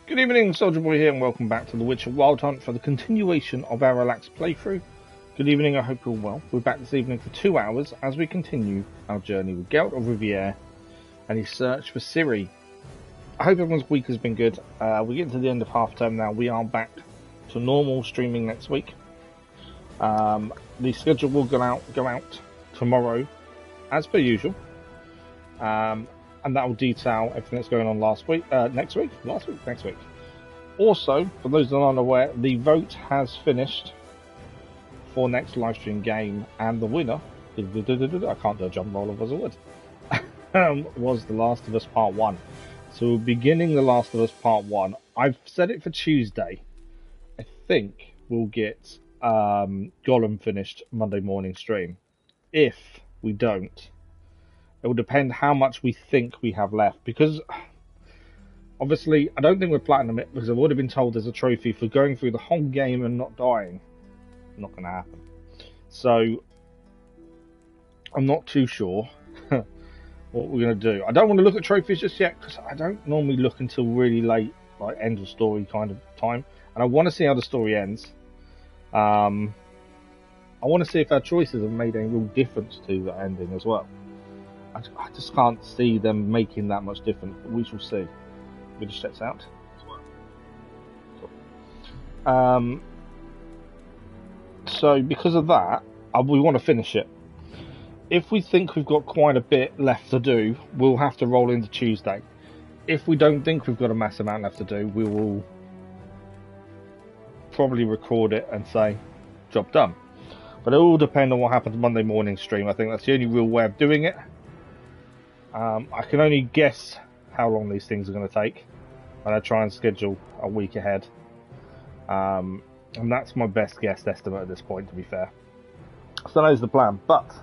Good evening, Soldier Boy here, and welcome back to The Witcher Wild Hunt for the continuation of our relaxed playthrough. Good evening, I hope you're well. We're back this evening for 2 hours as we continue our journey with Geralt of Riviere and his search for Ciri. I hope everyone's week has been good. We're getting to the end of half term now. We are back to normal streaming next week. The schedule will go out tomorrow, as per usual. And that will detail everything that's going on next week. Also, for those that aren't aware, the vote has finished for next live stream game, and the winner, I can't do a jump roll as I would, was The Last of Us Part 1. So we're beginning The Last of Us Part 1. I've set it for Tuesday. I think we'll get Gollum finished Monday morning stream. If we don't, it will depend how much we think we have left, because obviously I don't think we're platinum it, because I've already been told there's a trophy for going through the whole game and not dying. Not going to happen. So I'm not too sure what we're going to do. I don't want to look at trophies just yet, because I don't normally look until really late, like end of story kind of time, and I want to see how the story ends. I want to see if our choices have made any real difference to the ending as well. I just can't see them making that much difference, but we shall see. We just check this out. Cool. So because of that, we want to finish it. If we think we've got quite a bit left to do, we'll have to roll into Tuesday. If we don't think we've got a massive amount left to do, we will probably record it and say, job done. But it will depend on what happens Monday morning stream. I think that's the only real way of doing it. I can only guess how long these things are going to take, and I try and schedule a week ahead. And that's my best guess estimate at this point, to be fair. So that is the plan, but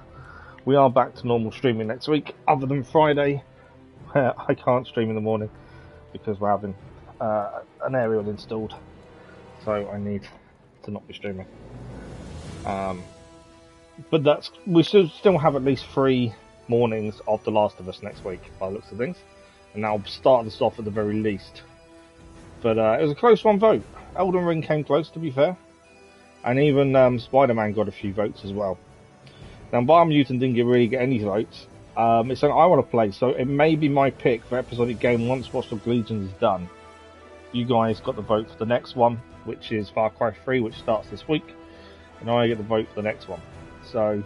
we are back to normal streaming next week, other than Friday, where I can't stream in the morning because we're having an aerial installed, so I need to not be streaming. But we should still have at least 3 mornings of The Last of Us next week, by the looks of things, and that'll start us off at the very least. But it was a close one vote. Elden Ring came close, to be fair, and even Spider-Man got a few votes as well. Now, Biomutant didn't really get any votes. It's something I want to play, so it may be my pick for episodic game once Watch Dogs Legion is done. You guys got the vote for the next one, which is Far Cry 3, which starts this week, and I get the vote for the next one. So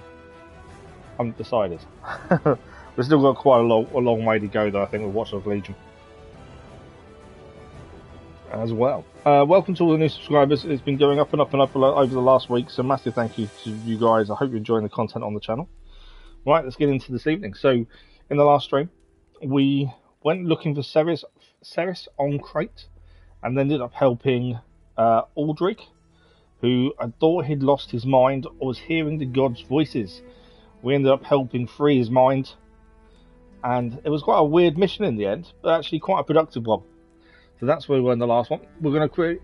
I'm decided. We've still got quite a long way to go, though, I think, with Watch Dogs Legion as well. Welcome to all the new subscribers. It's been going up and up and up over the last week, so massive thank you to you guys. I hope you're enjoying the content on the channel. Right, let's get into this evening. So, in the last stream, we went looking for Ceres on Crate, and ended up helping Aldrich, who I thought he'd lost his mind or was hearing the gods' voices. We ended up helping free his mind, and it was quite a weird mission in the end, but actually quite a productive one. So that's where we were in the last one. We're going to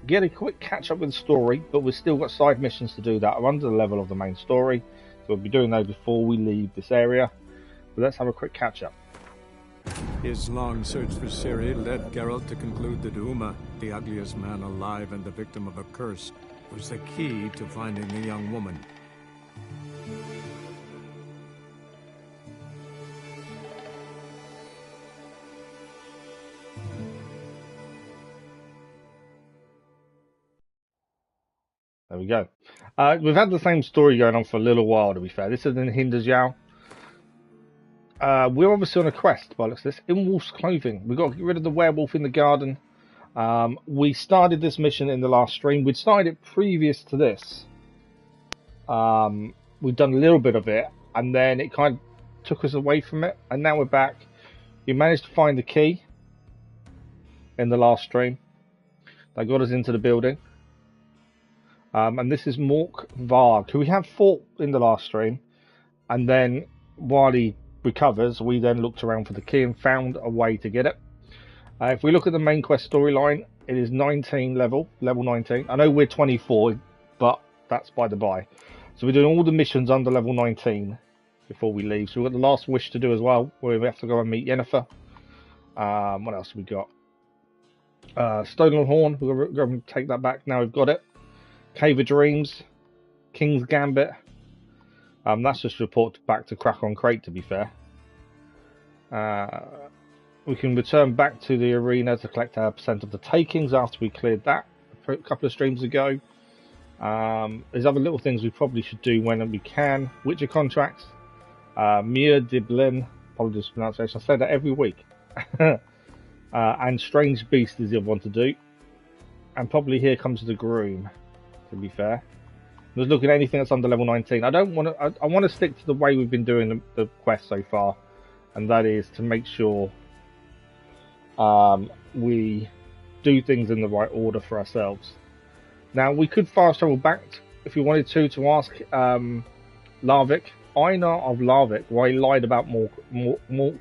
get a quick catch up with the story, but we've still got side missions to do that are under the level of the main story. So we'll be doing those before we leave this area. But let's have a quick catch up. His long search for Ciri led Geralt to conclude that Uma, the ugliest man alive and the victim of a curse, was the key to finding the young woman. There we go. We've had the same story going on for a little while, to be fair. This is in Hindersjau. We're obviously on a quest, by the looks of this, in Wolf's Clothing. We've got to get rid of the werewolf in the garden. We started this mission in the last stream. We'd started it previous to this. We'd done a little bit of it, and then it kind of took us away from it, and now we're back. We managed to find the key in the last stream. That got us into the building. And this is Morkvarg, who we have fought in the last stream, and then while he recovers, we then looked around for the key and found a way to get it. If we look at the main quest storyline, it is 19 level 19. I know we're 24, but that's by the by. So we're doing all the missions under level 19 before we leave. So we've got the last wish to do as well, where we have to go and meet Yennefer. What else have we got? Stolen Horn, we're going to take that back now we've got it. Cave of Dreams, King's Gambit. That's just reported back to Crack on Crate, to be fair. We can return back to the arena to collect our percent of the takings after we cleared that a couple of streams ago. There's other little things we probably should do when we can. Witcher contracts, Muir de Blin, apologies for pronunciation, I say that every week. And Strange Beast is the other one to do. And probably Here Comes the Groom, to be fair. I was looking at anything that's under level 19. I want to stick to the way we've been doing the quest so far, and that is to make sure we do things in the right order for ourselves. Now, we could fast travel back, if you wanted to ask Larvik, Einar of Larvik, why he lied about Morkvarg.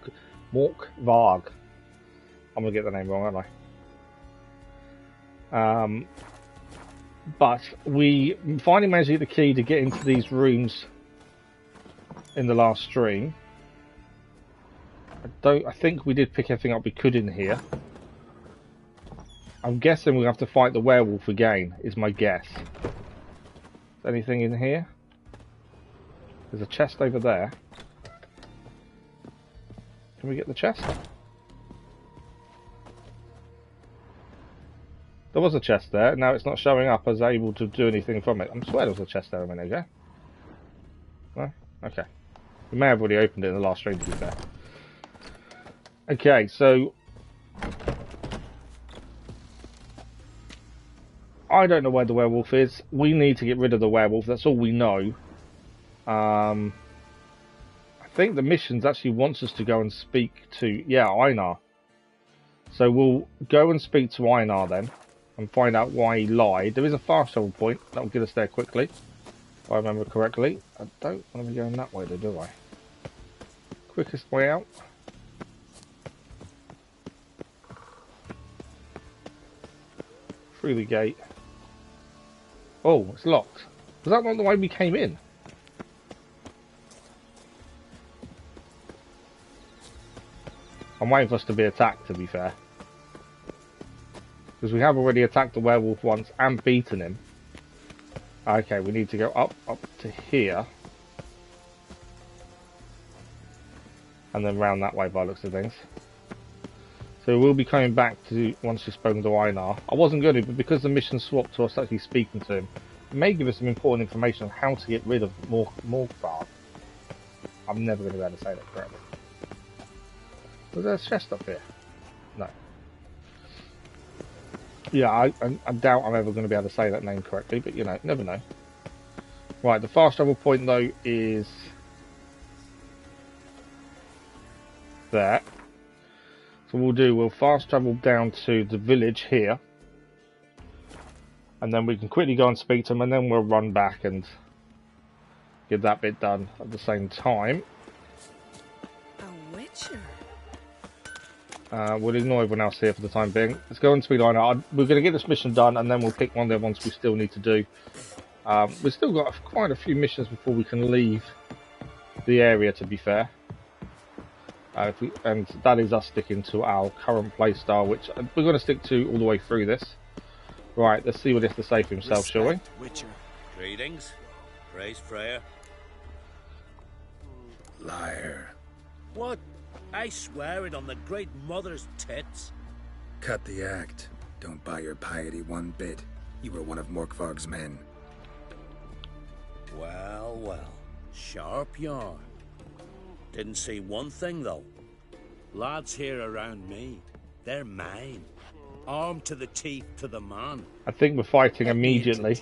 I'm going to get the name wrong, aren't I? But we finally managed to get the key to get into these rooms in the last stream. I think we did pick everything up we could in here. I'm guessing we'll have to fight the werewolf again, is my guess. Anything in here? There's a chest over there. Can we get the chest? There was a chest there, now it's not showing up as able to do anything from it. I swear there was a chest there a minute ago. No? Okay. We may have already opened it in the last stream, to be fair. Okay, so I don't know where the werewolf is. We need to get rid of the werewolf, that's all we know. I think the missions actually wants us to go and speak to, Einar. So we'll go and speak to Einar then, and find out why he lied. There is a fast travel point that will get us there quickly, if I remember correctly. I don't want to be going that way though, do I? Quickest way out. Through the gate. Oh, it's locked. Was that not the way we came in? I'm waiting for us to be attacked, to be fair. Because we have already attacked the werewolf once and beaten him. Okay, we need to go up to here. And then round that way by the looks of things. So we'll be coming back to once we've spoken to Einar. I wasn't going to, but because the mission swapped to us actually speaking to him, it may give us some important information on how to get rid of Morkvarg. I'm never going to be able to say that correctly. Was there a chest up here? No. Yeah, I doubt I'm ever going to be able to say that name correctly, but you know, never know. Right, the fast travel point though is there. So we'll fast travel down to the village here. And then we can quickly go and speak to them, and then we'll run back and get that bit done at the same time. A witcher. We'll ignore everyone else here for the time being. Let's go and speak to Einar. We're going to get this mission done, and then we'll pick one of the ones we still need to do. We've still got quite a few missions before we can leave the area, to be fair. And that is us sticking to our current playstyle, which we're going to stick to all the way through this. Right, let's see what he has to say for himself, shall we? Witcher. Greetings. Praise Freya. Liar. What? I swear it on the great mother's tits. Cut the act. Don't buy your piety one bit. You were one of Morkvarg's men. Well, well. Sharp yarn. Didn't see one thing, though. Lads here around me, they're mine. Armed to the teeth to the man. I think we're fighting immediately.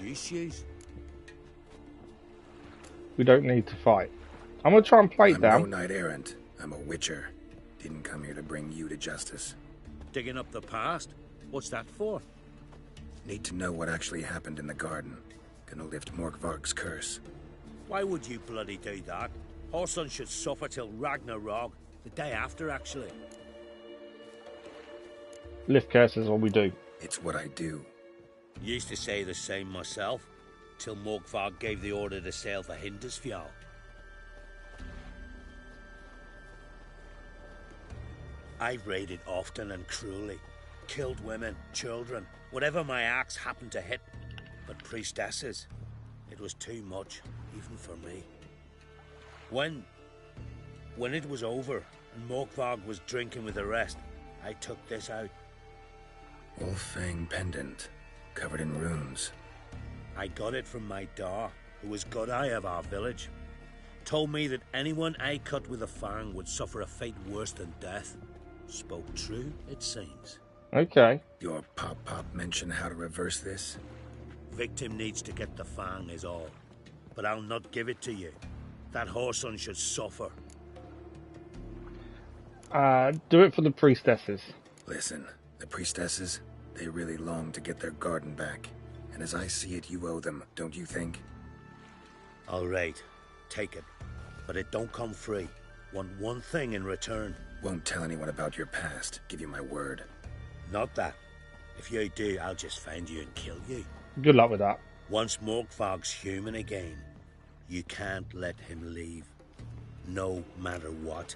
We don't need to fight. I'm going to try and play it down. I'm no knight errant. I'm a witcher. Didn't come here to bring you to justice. Digging up the past? What's that for? Need to know what actually happened in the garden. Gonna lift Morkvarg's curse. Why would you bloody do that? Our son should suffer till Ragnarok. The day after, actually. Lift curse is all we do. It's what I do. Used to say the same myself, till Morkvarg gave the order to sail for Hindisfjall. I've raided often and cruelly, killed women, children, whatever my axe happened to hit. But priestesses, it was too much, even for me. When it was over and Morkvarg was drinking with the rest, I took this out. Wolf-fang pendant, covered in runes. I got it from my da, who was god eye of our village. Told me that anyone I cut with a fang would suffer a fate worse than death. Spoke true, it seems. Okay. Your pop-pop mention how to reverse this? Victim needs to get the fang is all. But I'll not give it to you. That whoreson should suffer. Do it for the priestesses. Listen, the priestesses, they really long to get their garden back. And as I see it, you owe them, don't you think? All right, take it. But it don't come free. Want one thing in return. Won't tell anyone about your past, give you my word. Not that. If you do, I'll just find you and kill you. Good luck with that. Once Morkvarg's human again, you can't let him leave. No matter what.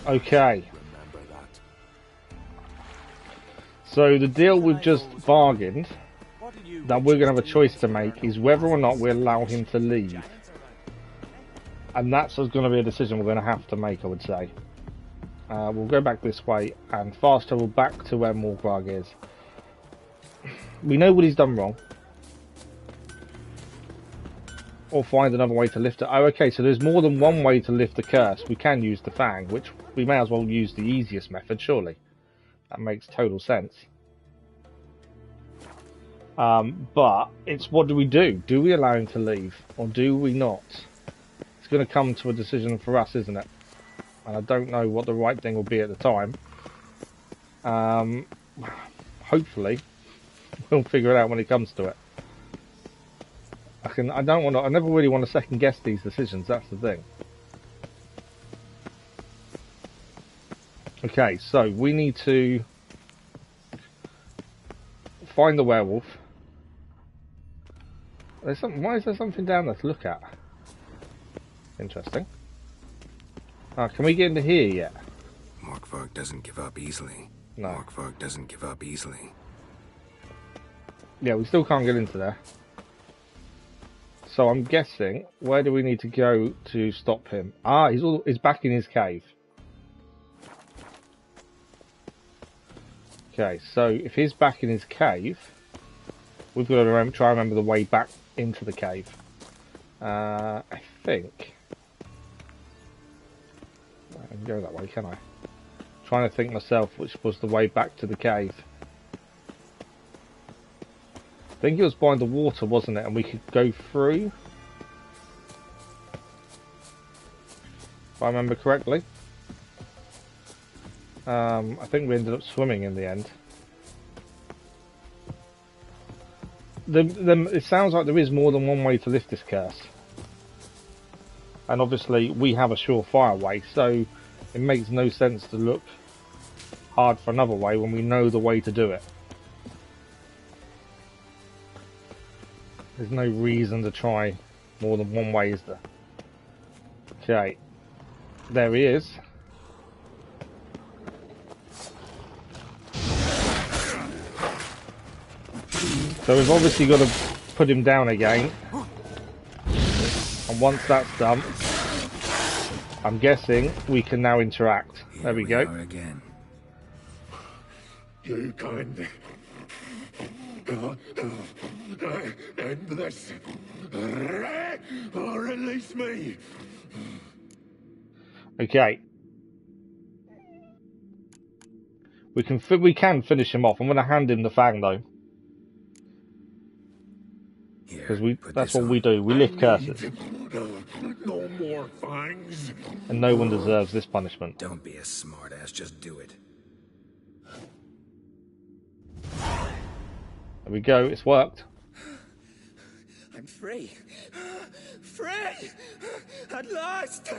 Okay. Remember that. So the deal we've just bargained, that we're going to have a choice to make, is whether or not we allow him to leave. And that's going to be a decision we're going to have to make, I would say. We'll go back this way and fast travel back to where Morkvarg is. We know what he's done wrong. Or find another way to lift it. Oh, okay, so there's more than one way to lift the curse. We can use the fang, which we may as well use the easiest method, surely. That makes total sense. But it's what do we do? Do we allow him to leave? Or do we not? It's going to come to a decision for us, isn't it? And I don't know what the right thing will be at the time. Hopefully, we'll figure it out when it comes to it. I never really want to second guess these decisions, that's the thing. Okay, so we need to find the werewolf. Why is there something down there to look at? Interesting. Can we get into here yet? Morkvarg doesn't give up easily. No. Morkvarg doesn't give up easily. Yeah, we still can't get into there. So I'm guessing, where do we need to go to stop him? Ah, he's back in his cave. Okay, so if he's back in his cave, we've got to try and remember the way back into the cave. I think I can go that way, can I? Trying to think myself which was the way back to the cave. I think it was by the water, wasn't it? And we could go through, if I remember correctly. I think we ended up swimming in the end. It sounds like there is more than one way to lift this curse. And obviously we have a surefire way, so it makes no sense to look hard for another way when we know the way to do it. There's no reason to try more than one way, is there? Okay. There he is. So we've obviously got to put him down again. And once that's done, I'm guessing we can now interact. There we go. Again. You kind. End this. Or release me. Okay. We can finish him off. I'm going to hand him the fang though, because that's what we do. We lift curses. No more fangs. And no one deserves this punishment. Don't be a smartass, just do it. There we go, it's worked. I'm free. Free! At last!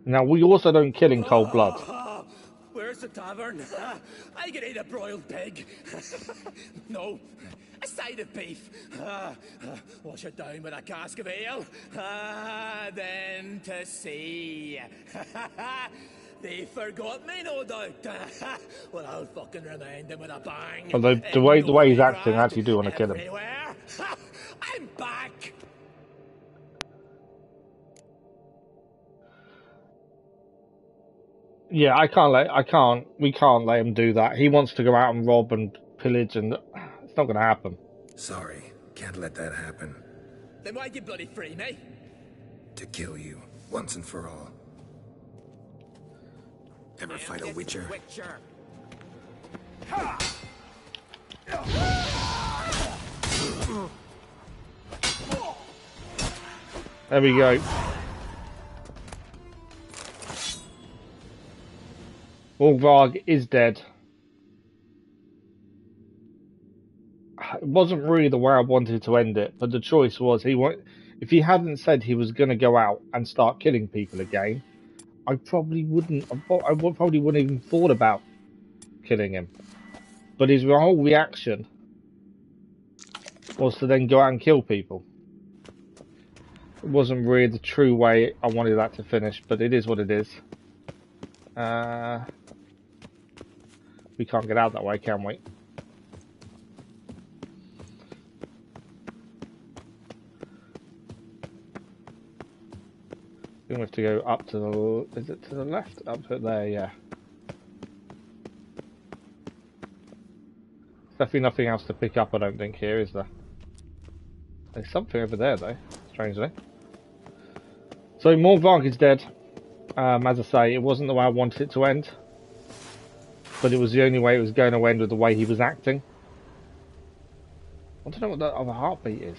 Now, we also don't kill in cold blood. Where's the tavern? I can eat a broiled pig. No, a side of beef. Wash it down with a cask of ale. Then to sea. They forgot me, no doubt. Well, I'll fucking remind them with a bang. Although the way he's acting, I actually do want to kill him. Everywhere. I'm back. Yeah, we can't let him do that. He wants to go out and rob and pillage, and it's not going to happen. Sorry, can't let that happen. Then why'd you bloody free me? To kill you, once and for all. Ever fight a witcher? There we go. Morkvarg is dead. It wasn't really the way I wanted to end it, but the choice was if he hadn't said he was going to go out and start killing people again, I probably wouldn't even thought about killing him. But his whole reaction was to then go out and kill people. It wasn't really the true way I wanted that to finish, but it is what it is. We can't get out that way, can we? We have to go up to the... Is it to the left? Up to there, yeah. There's definitely nothing else to pick up, I don't think, here, is there? There's something over there, though, strangely. So, Morkvarg is dead. As I say, it wasn't the way I wanted it to end. But it was the only way it was going to end with the way he was acting. I don't know what that other heartbeat is.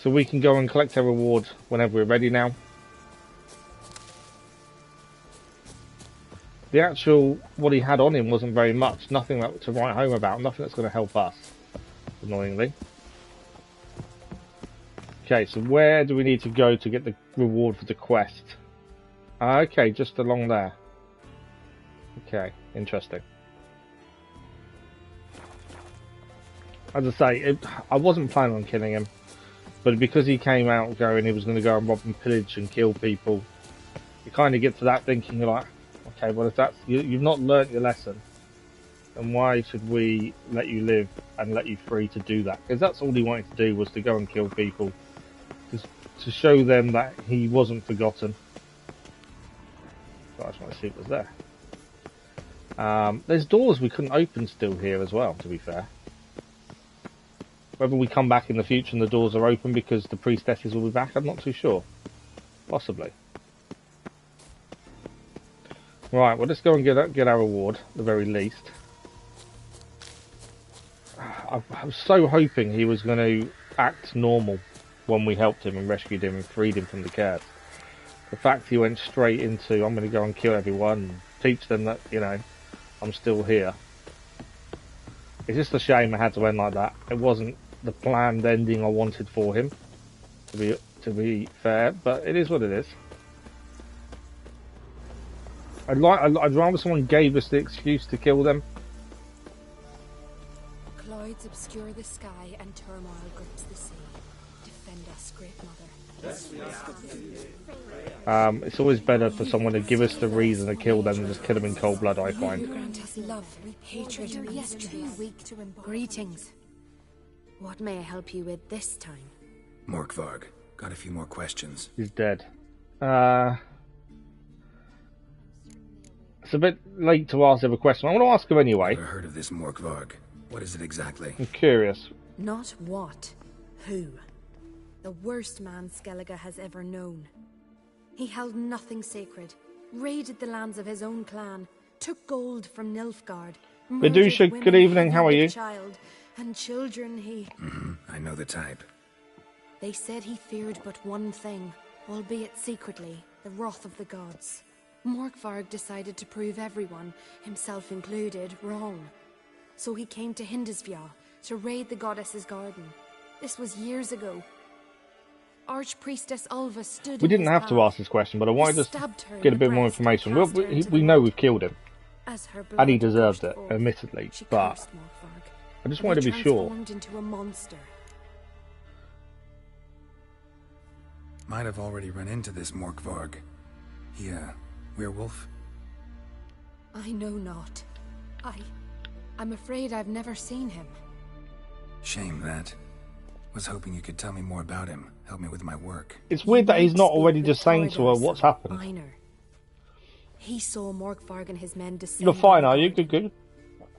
So we can go and collect our reward whenever we're ready now. The actual, what he had on him wasn't very much. Nothing to write home about. Nothing that's going to help us, annoyingly. Okay, so where do we need to go to get the reward for the quest? Okay, just along there. Okay, interesting. As I say, I wasn't planning on killing him. But because he came out going he was going to go and rob and pillage and kill people, you kind of get to that thinking, you're like, okay, well if that's, you've not learnt your lesson, then why should we let you live and let you free to do that? Because that's all he wanted to do, was to go and kill people. Just to show them that he wasn't forgotten. So I just want to see what was there. There's doors we couldn't open still here as well, to be fair. Whether we come back in the future and the doors are open because the priestesses will be back, I'm not too sure. Possibly. Right, well let's go and get our reward, at the very least. I was so hoping he was going to act normal when we helped him and rescued him and freed him from the curse. The fact he went straight into, I'm going to go and kill everyone and teach them that, you know, I'm still here. It's just a shame it had to end like that. It wasn't the planned ending I wanted for him, to be fair, but it is what it is. I'd rather someone gave us the excuse to kill them. Clouds obscure the sky and turmoil grips the sea. Defend us, great mother. It's always better for someone to give us the reason to kill them than just kill them in cold blood, I find. Grant us love, hatred, and mysteries. Greetings. What may I help you with this time? Morkvarg, got a few more questions. He's dead. It's a bit late to ask him a question. I want to ask him anyway. Never heard of this Morkvarg. What is it exactly? I'm curious. Not what, who. The worst man Skellige has ever known. He held nothing sacred, raided the lands of his own clan, took gold from Nilfgaard, Badusha, good evening, how are you? Child and children he... I know the type. They said he feared but one thing, albeit secretly, the wrath of the gods. Morkvarg decided to prove everyone, himself included, wrong. So he came to Hindisvia to raid the goddess's garden. This was years ago. Archpriestess Ulva stood. We didn't have to ask this question, but I wanted to get a bit more information. We know we've killed him, and he deserved it, admittedly, but I just wanted to be sure. Into a monster. Might have already run into this Morkvarg. He, werewolf? I know not. I'm afraid I've never seen him. Shame that. Was hoping you could tell me more about him. Help me with my work. It's weird that he's not already just saying to her what's happened. Minor. He saw Morkvarg and his men descend. You're fine, are you? Good.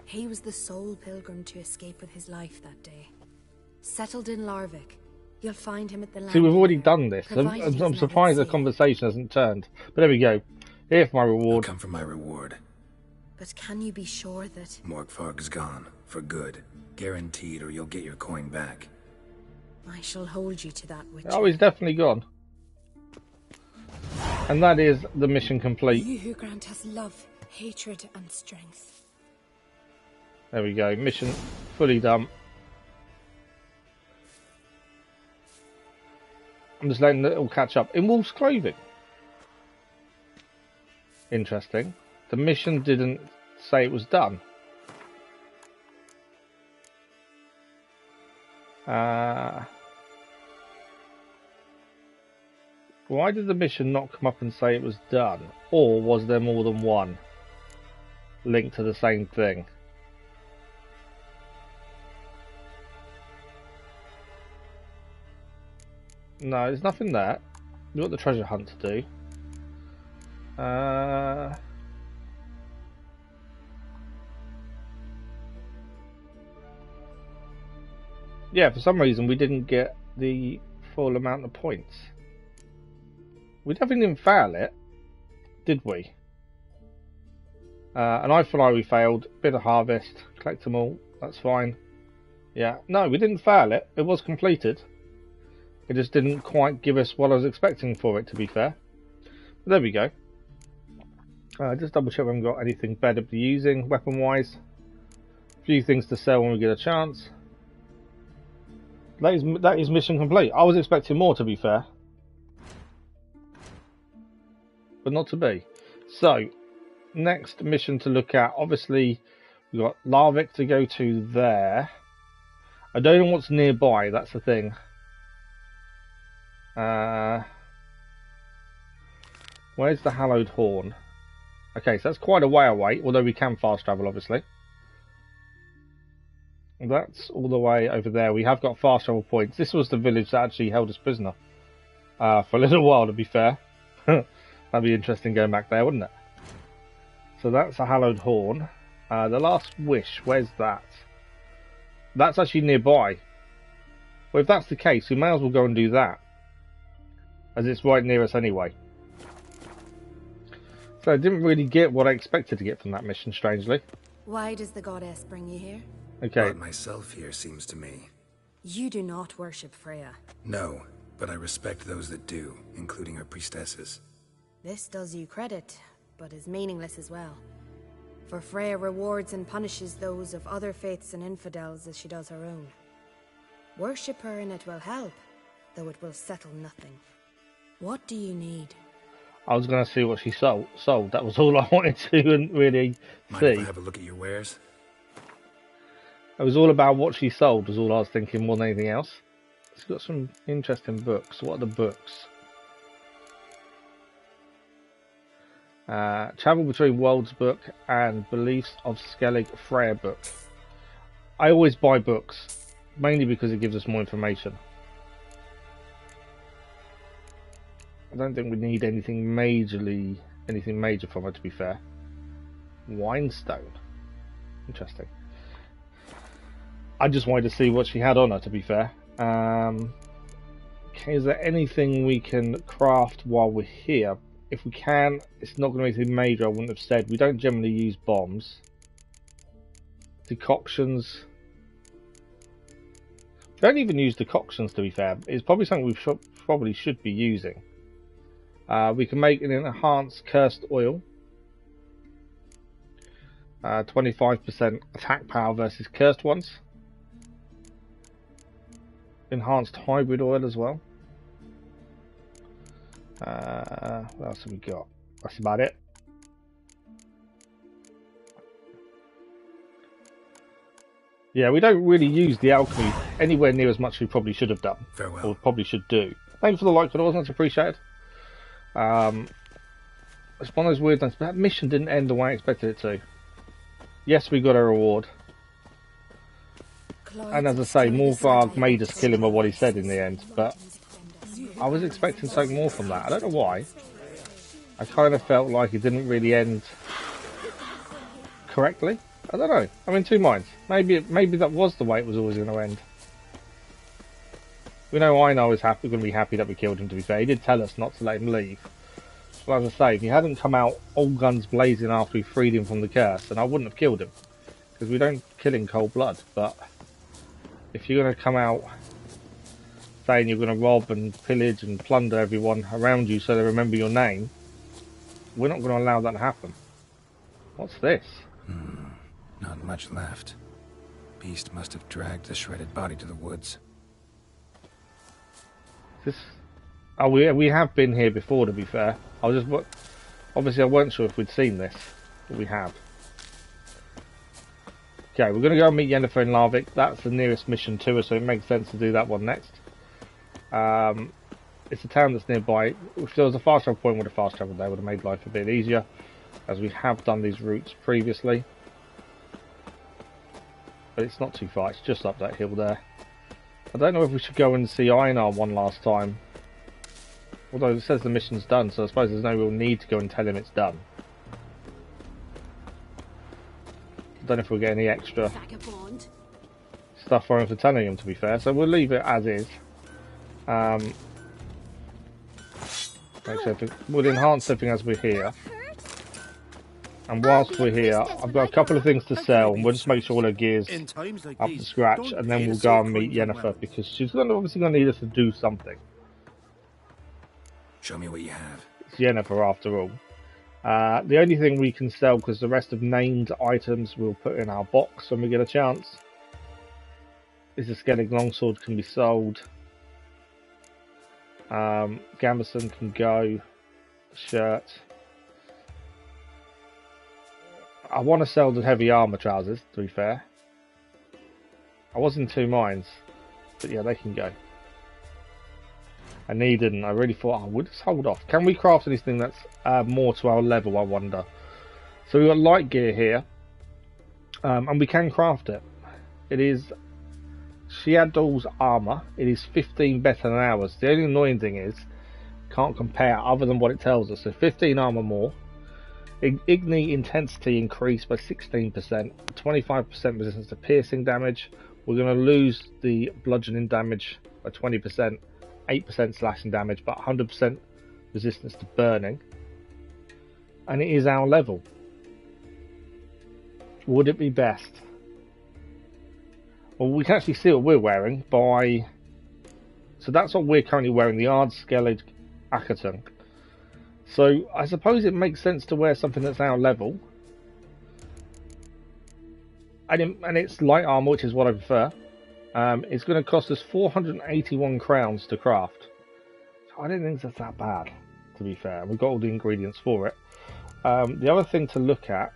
He was the sole pilgrim to escape with his life that day. Settled in Larvik. You'll find him at the land. See, we've already done this. Provided he's I'm not surprised the at sea. conversation hasn't turned. But there we go. Here for my I'll reward. come for my reward. But can you be sure that... Morkvarg's gone. For good. Guaranteed, or you'll get your coin back. I shall hold you to that, Witcher. Oh, he's definitely gone. And that is the mission complete. You who grant us love, hatred, and strength. There we go. Mission fully done. I'm just letting it all catch up. In Wolf's Clothing. Interesting. The mission didn't say it was done. Why did the mission not come up and say it was done? Or was there more than one linked to the same thing? No, there's nothing there. We've got the treasure hunt to do. Yeah, for some reason we didn't get the full amount of points. We definitely didn't fail it, did we? An eye for an eye we failed. Bit of harvest, collect them all, that's fine. Yeah, no, we didn't fail it. It was completed. It just didn't quite give us what I was expecting for it, to be fair. But there we go. Just double check we haven't got anything better to be using weapon-wise. A few things to sell when we get a chance. That is mission complete. I was expecting more, to be fair. But not to be. So, next mission to look at. Obviously, we've got Larvik to go to there. I don't know what's nearby, that's the thing. Where's the Hallowed Horn? Okay, so that's quite a way away, although we can fast travel, obviously. That's all the way over there. We have got fast travel points. This was the village that actually held us prisoner for a little while, to be fair. That'd be interesting going back there, wouldn't it? So that's a Hallowed Horn. The Last Wish, where's that? That's actually nearby. Well, if that's the case, we may as well go and do that, as it's right near us anyway. So I didn't really get what I expected to get from that mission, strangely. Why does the goddess bring you here? Okay. Brought myself here, seems to me. You do not worship Freya. No, but I respect those that do, including her priestesses. This does you credit, but is meaningless as well. For Freya rewards and punishes those of other faiths and infidels as she does her own. Worship her and it will help, though it will settle nothing. What do you need? I was going to see what she sold. That was all I wanted to really Mind see. if I have a look at your wares? It was all about what she sold, was all I was thinking more than anything else. It's got some interesting books. What are the books? Travel Between Worlds book and Beliefs of Skellige Freya book. I always buy books, mainly because it gives us more information. I don't think we need anything major from it, to be fair. Winestone. Interesting. I just wanted to see what she had on her, to be fair. Okay, is there anything we can craft while we're here? If we can, it's not going to be anything major, I wouldn't have said. We don't generally use bombs. Decoctions. We don't even use decoctions, to be fair. It's probably something we probably should be using. We can make an enhanced cursed oil. 25% attack power versus cursed ones. Enhanced hybrid oil as well. What else have we got? That's about it. Yeah, we don't really use the alchemy anywhere near as much as we probably should have done. Farewell. Or probably should do. Thanks for the like, but it wasn't much appreciated. It's one of those weird things. That mission didn't end the way I expected it to. Yes, we got a reward. And as I say, Morkvarg made us kill him or what he said in the end, but I was expecting something more from that. I don't know why. I kind of felt like it didn't really end correctly. I don't know. I'm in two minds. Maybe that was the way it was always going to end. We know Einar is going to be happy that we killed him, to be fair. He did tell us not to let him leave. But as I say, if he hadn't come out all guns blazing after we freed him from the curse, then I wouldn't have killed him. Because we don't kill in cold blood. But if you're going to come out saying you're going to rob and pillage and plunder everyone around you so they remember your name, we're not going to allow that to happen. What's this? Not much left. Beast must have dragged the shredded body to the woods. This... Oh, we have been here before, to be fair. Obviously I weren't sure if we'd seen this, but we have. Okay, we're going to go and meet Yennefer in Larvik. That's the nearest mission to us, so it makes sense to do that one next. It's a town that's nearby. If there was a fast travel point, would have fast travelled there, would have made life a bit easier, as we have done these routes previously. But it's not too far, it's just up that hill there. I don't know if we should go and see Einar one last time. Although it says the mission's done, so I suppose there's no real need to go and tell him it's done. I don't know if we'll get any extra stuff for him for telling him, to be fair, so we'll leave it as is. We'll enhance everything as we're here. And whilst we're here, I've got a couple of things to sell, and we'll just make sure all our gear's up to scratch, and then we'll go and meet Yennefer, because she's obviously going to need us to do something. Show me what you have. It's Yennefer after all. The only thing we can sell, because the rest of named items we'll put in our box when we get a chance, is the Skellige longsword can be sold. Gambeson can go. Shirt. I want to sell the heavy armor trousers, to be fair. I was in two minds, but yeah, they can go. And he didn't. I really thought, we'll just hold off. Can we craft anything that's more to our level, I wonder? So we've got light gear here, and we can craft it. It is Shiadol's armor. It is 15 better than ours. The only annoying thing is, can't compare other than what it tells us. So 15 armor more. Igni intensity increased by 16%, 25% resistance to piercing damage. We're going to lose the bludgeoning damage by 20%, 8% slashing damage, but 100% resistance to burning. And it is our level. Would it be best? Well, we can actually see what we're wearing by... So that's what we're currently wearing, the Ard Skellige Akatung. So I suppose it makes sense to wear something that's our level. And it's light armor, which is what I prefer. It's going to cost us 481 crowns to craft. So I don't think that's that bad, to be fair. We've got all the ingredients for it. The other thing to look at...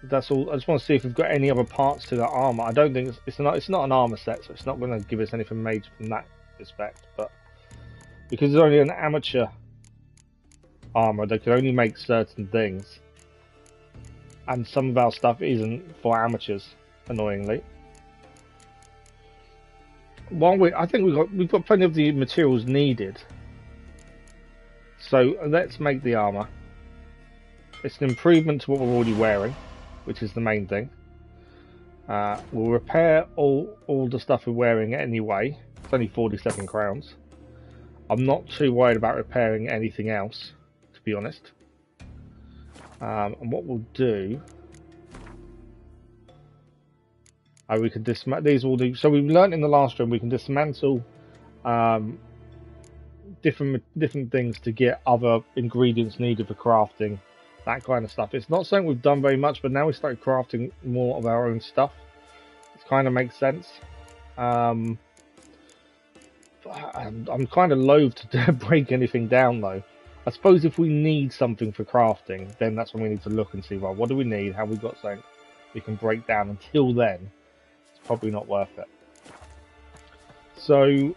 That's all. I just want to see if we've got any other parts to that armor. I don't think it's not an armor set, so it's not going to give us anything major from that respect. But because it's only an amateur armor, they can only make certain things, and some of our stuff isn't for amateurs, annoyingly. I think we've got plenty of the materials needed. So let's make the armor. It's an improvement to what we're already wearing, which is the main thing. We'll repair all the stuff we're wearing anyway. It's only 47 crowns. I'm not too worried about repairing anything else, to be honest. And what we'll do... we can dismantle... These will do... So we've learnt in the last room we can dismantle different things to get other ingredients needed for crafting. That kind of stuff. It's not something we've done very much, but now we started crafting more of our own stuff. It kind of makes sense. I'm kind of loath to break anything down, though. I suppose if we need something for crafting, then that's when we need to look and see, well, what do we need? Have we got something we can break down? Until then, it's probably not worth it. So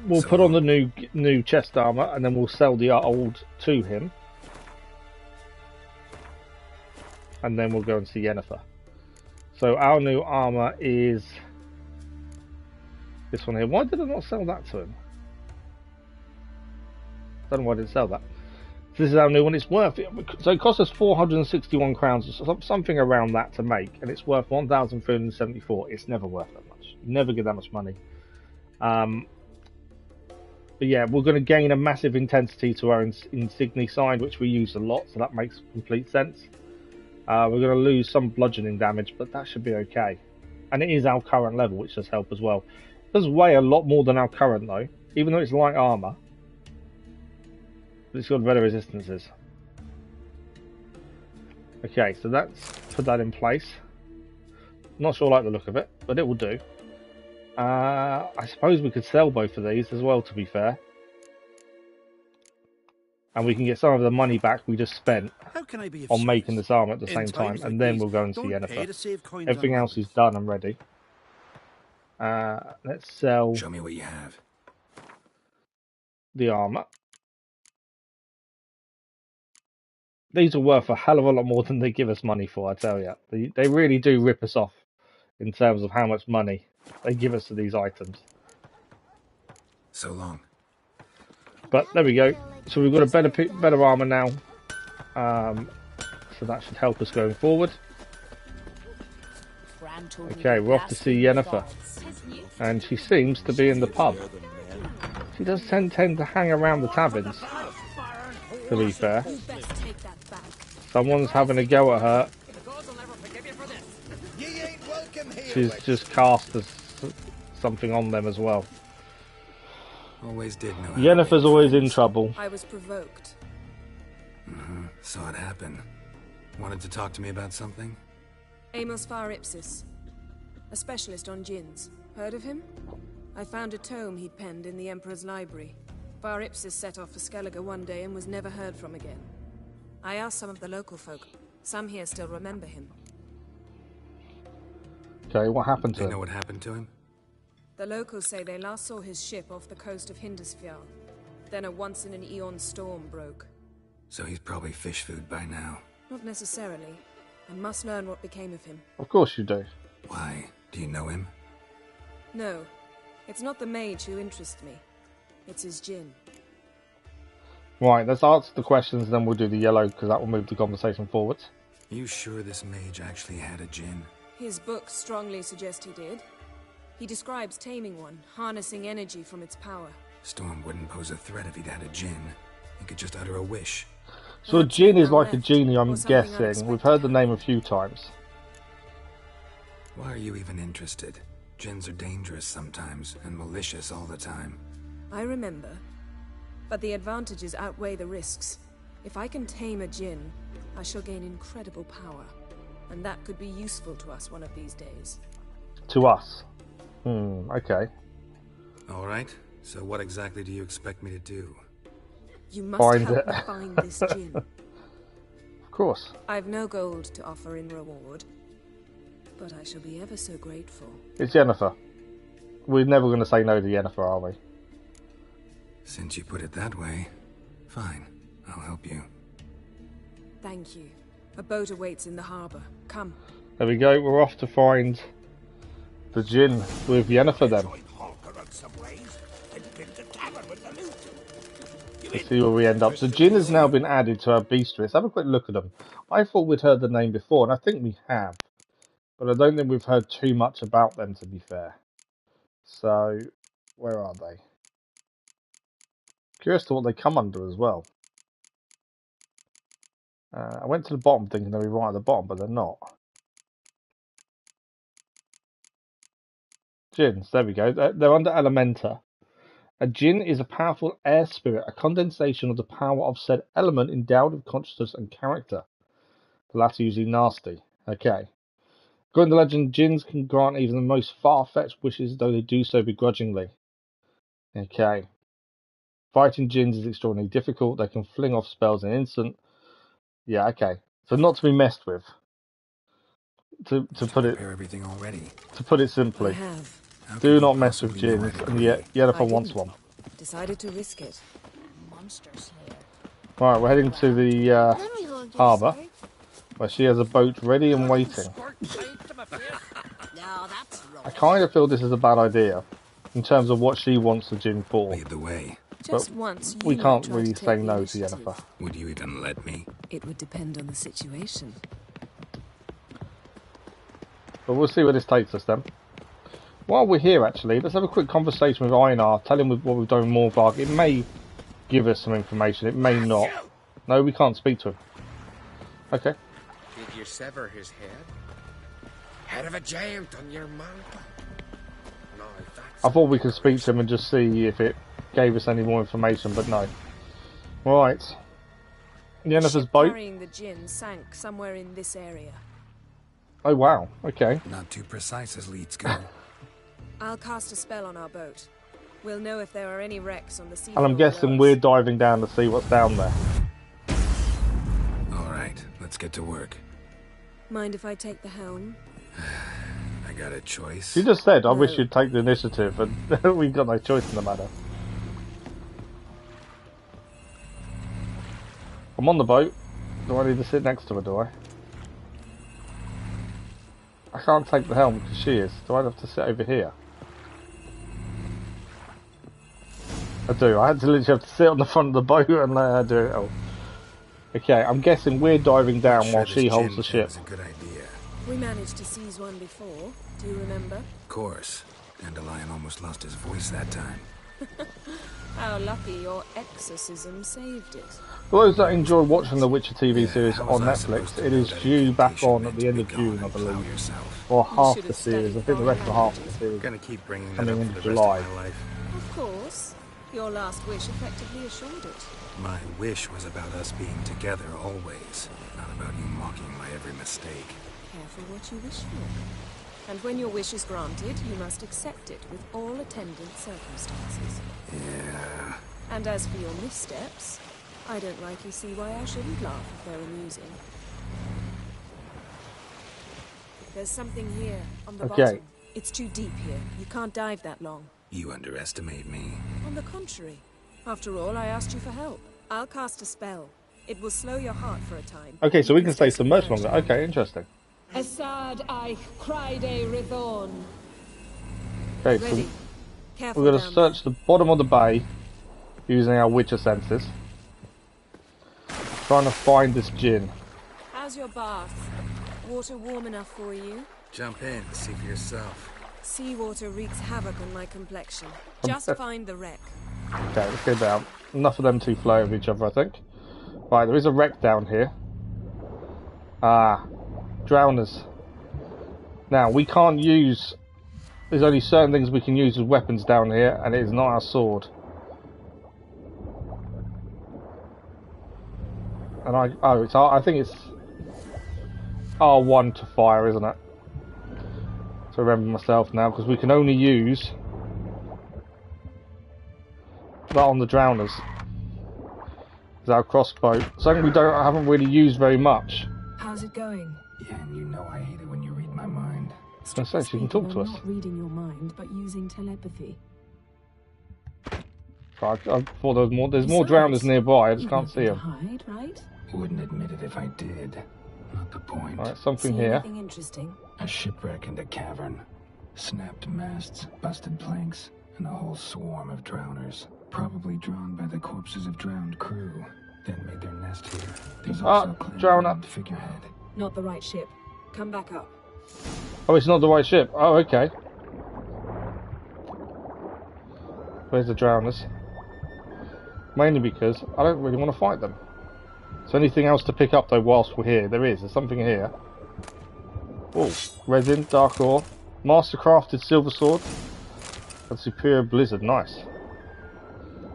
we'll put on the new chest armor, and then we'll sell the old to him, and then we'll go and see Yennefer. So our new armor is this one here. Why did I not sell that to him? Don't know why I didn't sell that. So this is our new one. It's worth it. So it cost us 461 crowns, something around that to make, and it's worth 1,374. It's never worth that much. You never get that much money. But yeah, we're going to gain a massive intensity to our insignia side, which we use a lot, so that makes complete sense. We're going to lose some bludgeoning damage, but that should be okay. And it is our current level, which does help as well. It does weigh a lot more than our current, though, even though it's light armour. But it's got better resistances. Okay, so let's put that in place. Not sure I like the look of it, but it will do. I suppose we could sell both of these as well, to be fair. And we can get some of the money back we just spent on making this armor at the same time, and then we'll go and see Yennefer. Everything else is done and ready. Let's sell. Show me what you have. The armor. These are worth a hell of a lot more than they give us money for, I tell you. They really do rip us off in terms of how much money they give us for these items. So long. But there we go. So we've got a better armor now. So that should help us going forward. Okay, we're off to see Yennefer. And she seems to be in the pub. She does tend to hang around the taverns, to be fair. Someone's having a go at her. She's just cast something on them as well. Always did know. Yennefer's always in trouble. I was provoked. Saw it happen. Wanted to talk to me about something? Amos Var Ipsis, a specialist on djinns. Heard of him? I found a tome he'd penned in the Emperor's library. Var Ipsis set off for Skellige one day and was never heard from again. I asked some of the local folk. Some here still remember him. Okay, what happened to him? They know what happened to him? The locals say they last saw his ship off the coast of Hindisfjall. Then a once-in-an-eon storm broke. So he's probably fish food by now. Not necessarily. I must learn what became of him. Of course you do. Why? Do you know him? No. It's not the mage who interests me. It's his djinn. Right, let's answer the questions, then we'll do the yellow, because that will move the conversation forward. You sure this mage actually had a djinn? His books strongly suggest he did. He describes taming one, harnessing energy from its power. Storm wouldn't pose a threat if he'd had a djinn. He could just utter a wish. So a djinn is like a genie, I'm guessing. We've heard the name a few times. Why are you even interested? Djinns are dangerous sometimes, and malicious all the time. I remember. But the advantages outweigh the risks. If I can tame a djinn, I shall gain incredible power. And that could be useful to us one of these days. To us? Okay. Alright, so what exactly do you expect me to do? You must help me find this djinn. Of course. I've no gold to offer in reward, but I shall be ever so grateful. It's Yennefer. We're never going to say no to Yennefer, are we? Since you put it that way, fine. I'll help you. Thank you. A boat awaits in the harbour. Come. There we go. We're off to find the djinn with Yennefer then. Let's see where we end up. The djinn has now been added to our bestiary. Let's have a quick look at them. I thought we'd heard the name before, and I think we have. But I don't think we've heard too much about them, to be fair. So, where are they? Curious to what they come under as well. I went to the bottom thinking they'd be right at the bottom, but they're not. Djinns, there we go. They're under Elementa. A djinn is a powerful air spirit, a condensation of the power of said element endowed with consciousness and character. The latter usually nasty. Okay. According to legend, djinns can grant even the most far-fetched wishes, though they do so begrudgingly. Okay. Fighting djinns is extraordinarily difficult. They can fling off spells in an instant. Yeah, okay. So not to be messed with. To put it. Prepare everything already. To put it simply. I have. Do not mess with Djinn, and yet Yennefer wants one. Decided to risk it. Right, we're heading to the harbour, where she has a boat ready and waiting. I kind of feel this is a bad idea, in terms of what she wants the Djinn for. Lead the way. Just once We you can't might try really to say take no the to initiative. Yennefer. Would you even let me? It would depend on the situation. But we'll see where this takes us then. While we're here, actually, let's have a quick conversation with Einar, tell him what we've done with Morkvarg. It may give us some information, it may not. No, we can't speak to him. Okay. Did you sever his head? Head of a giant on your mount? No, that's... I thought we could speak to him and just see if it gave us any more information, but no. Right. Yennefer's boat. Carrying the Djinn sank somewhere in this area. Oh wow, okay. Not too precise as leads go. I'll cast a spell on our boat. We'll know if there are any wrecks on the sea. And I'm guessing we're diving down to see what's down there. Alright, let's get to work. Mind if I take the helm? I got a choice. You just said, I No. wish you'd take the initiative, and we've got no choice in the matter. I'm on the boat. Do I need to sit next to her, do I? I can't take the helm because she is. Do I have to sit over here? I do. I had to literally have to sit on the front of the boat and let her do it all. Okay, I'm guessing we're diving down Sure while this she holds Djinn the thing ship. is a good idea. We managed to seize one before. Do you remember? Of course. Dandelion almost lost his voice that time. How lucky your exorcism saved it. For those that enjoy watching the Witcher TV series How was on I Netflix, supposed to it know is that due back invitation on at meant the to end be of gone June, I and plow believe. yourself? Or half should the have series. I studied think the rest of Valhalla. half of the series. Gonna keep bringing that Coming up into for the rest July. of my life. Of course. Your last wish effectively assured it. My wish was about us being together always, not about you mocking my every mistake. Careful what you wish for. And when your wish is granted, you must accept it with all attendant circumstances. Yeah. And as for your missteps, I don't rightly see why I shouldn't laugh if they're amusing. There's something here, on the Okay. bottom. It's too deep here. You can't dive that long. You underestimate me. On the contrary. After all, I asked you for help. I'll cast a spell. It will slow your heart for a time. Okay, so You we can stay stay submerged submerged. longer. Okay, interesting. Assad I Cried Rithorn. Okay, so Ready. Careful we're going to down search the bottom of the bay using our Witcher senses. Trying to find this Djinn. there. How's your bath? Water warm enough for you? Jump in, see for yourself. Seawater wreaks havoc on my complexion. Just find the wreck. Okay, let's go down. Enough of them two flow over each other, I think. Right, there is a wreck down here. Ah, drowners. Now, we can't use... There's only certain things we can use as weapons down here, and it is not our sword. And I think it's R1 to fire, isn't it? To remember myself now, because we can only use that on the drowners. Is our crossbow. Something we haven't really used very much. How's it going? Yeah, and you know I hate it when you read my mind. I was going to say, she can talk to us. Not reading your mind, but using telepathy. I thought there was more. There's more drowners nearby. I just can't see them. Hide, right? Wouldn't admit it if I did. Not the point. Alright, something See here. anything interesting? A shipwreck and a cavern. Snapped masts, busted planks, and a whole swarm of drowners. Probably drawn by the corpses of drowned crew. Then made their nest here. There's also a drowner. figurehead. Not the right ship. Come back up. Oh, it's not the right ship. Oh, okay. Where's the drowners? Mainly because I don't really want to fight them. Is there anything else to pick up though whilst we're here? There is. There's something here. Oh, resin, dark ore, mastercrafted silver sword, and superior blizzard. Nice.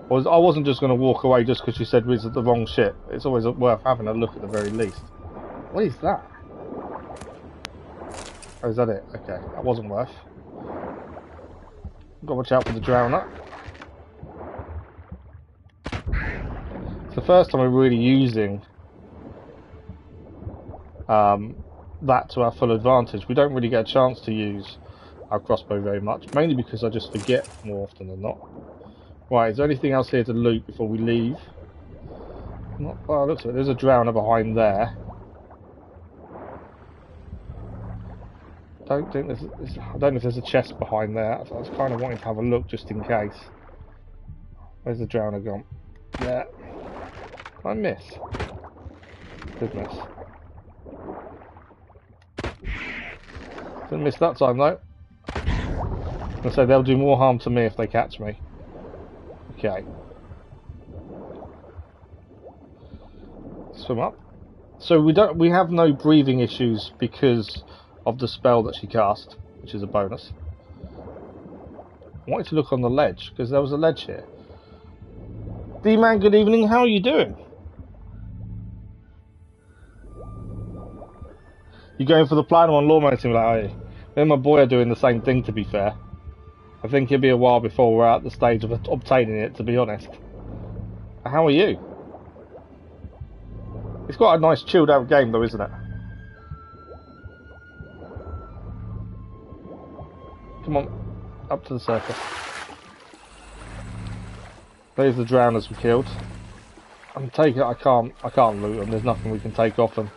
I wasn't just going to walk away just because you said we was at the wrong ship. It's always worth having a look at the very least. What is that? Oh, is that it? Okay, that wasn't worth. Got to watch out for the drowner. It's the first time we're really using that to our full advantage. We don't really get a chance to use our crossbow very much, mainly because I just forget more often than not. Right, is there anything else here to loot before we leave? Not by the looks of it. There's a drowner behind there. I don't know if there's a chest behind there. I was kind of wanting to have a look just in case. Where's the drowner gone? There. Can I miss? Goodness. Didn't miss that time though. I say they'll do more harm to me if they catch me. Okay. Swim up. So we have no breathing issues because of the spell that she cast, which is a bonus. I wanted to look on the ledge because there was a ledge here. D-Man, good evening. How are you doing? You going for the platinum on Lawman Simulator, are you? Me and my boy are doing the same thing, to be fair. I think it'll be a while before we're at the stage of obtaining it, to be honest. How are you? It's quite a nice chilled out game though, isn't it? Come on, up to the surface. There's the drowners we killed. I'm taking. I can't loot them. There's nothing we can take off them.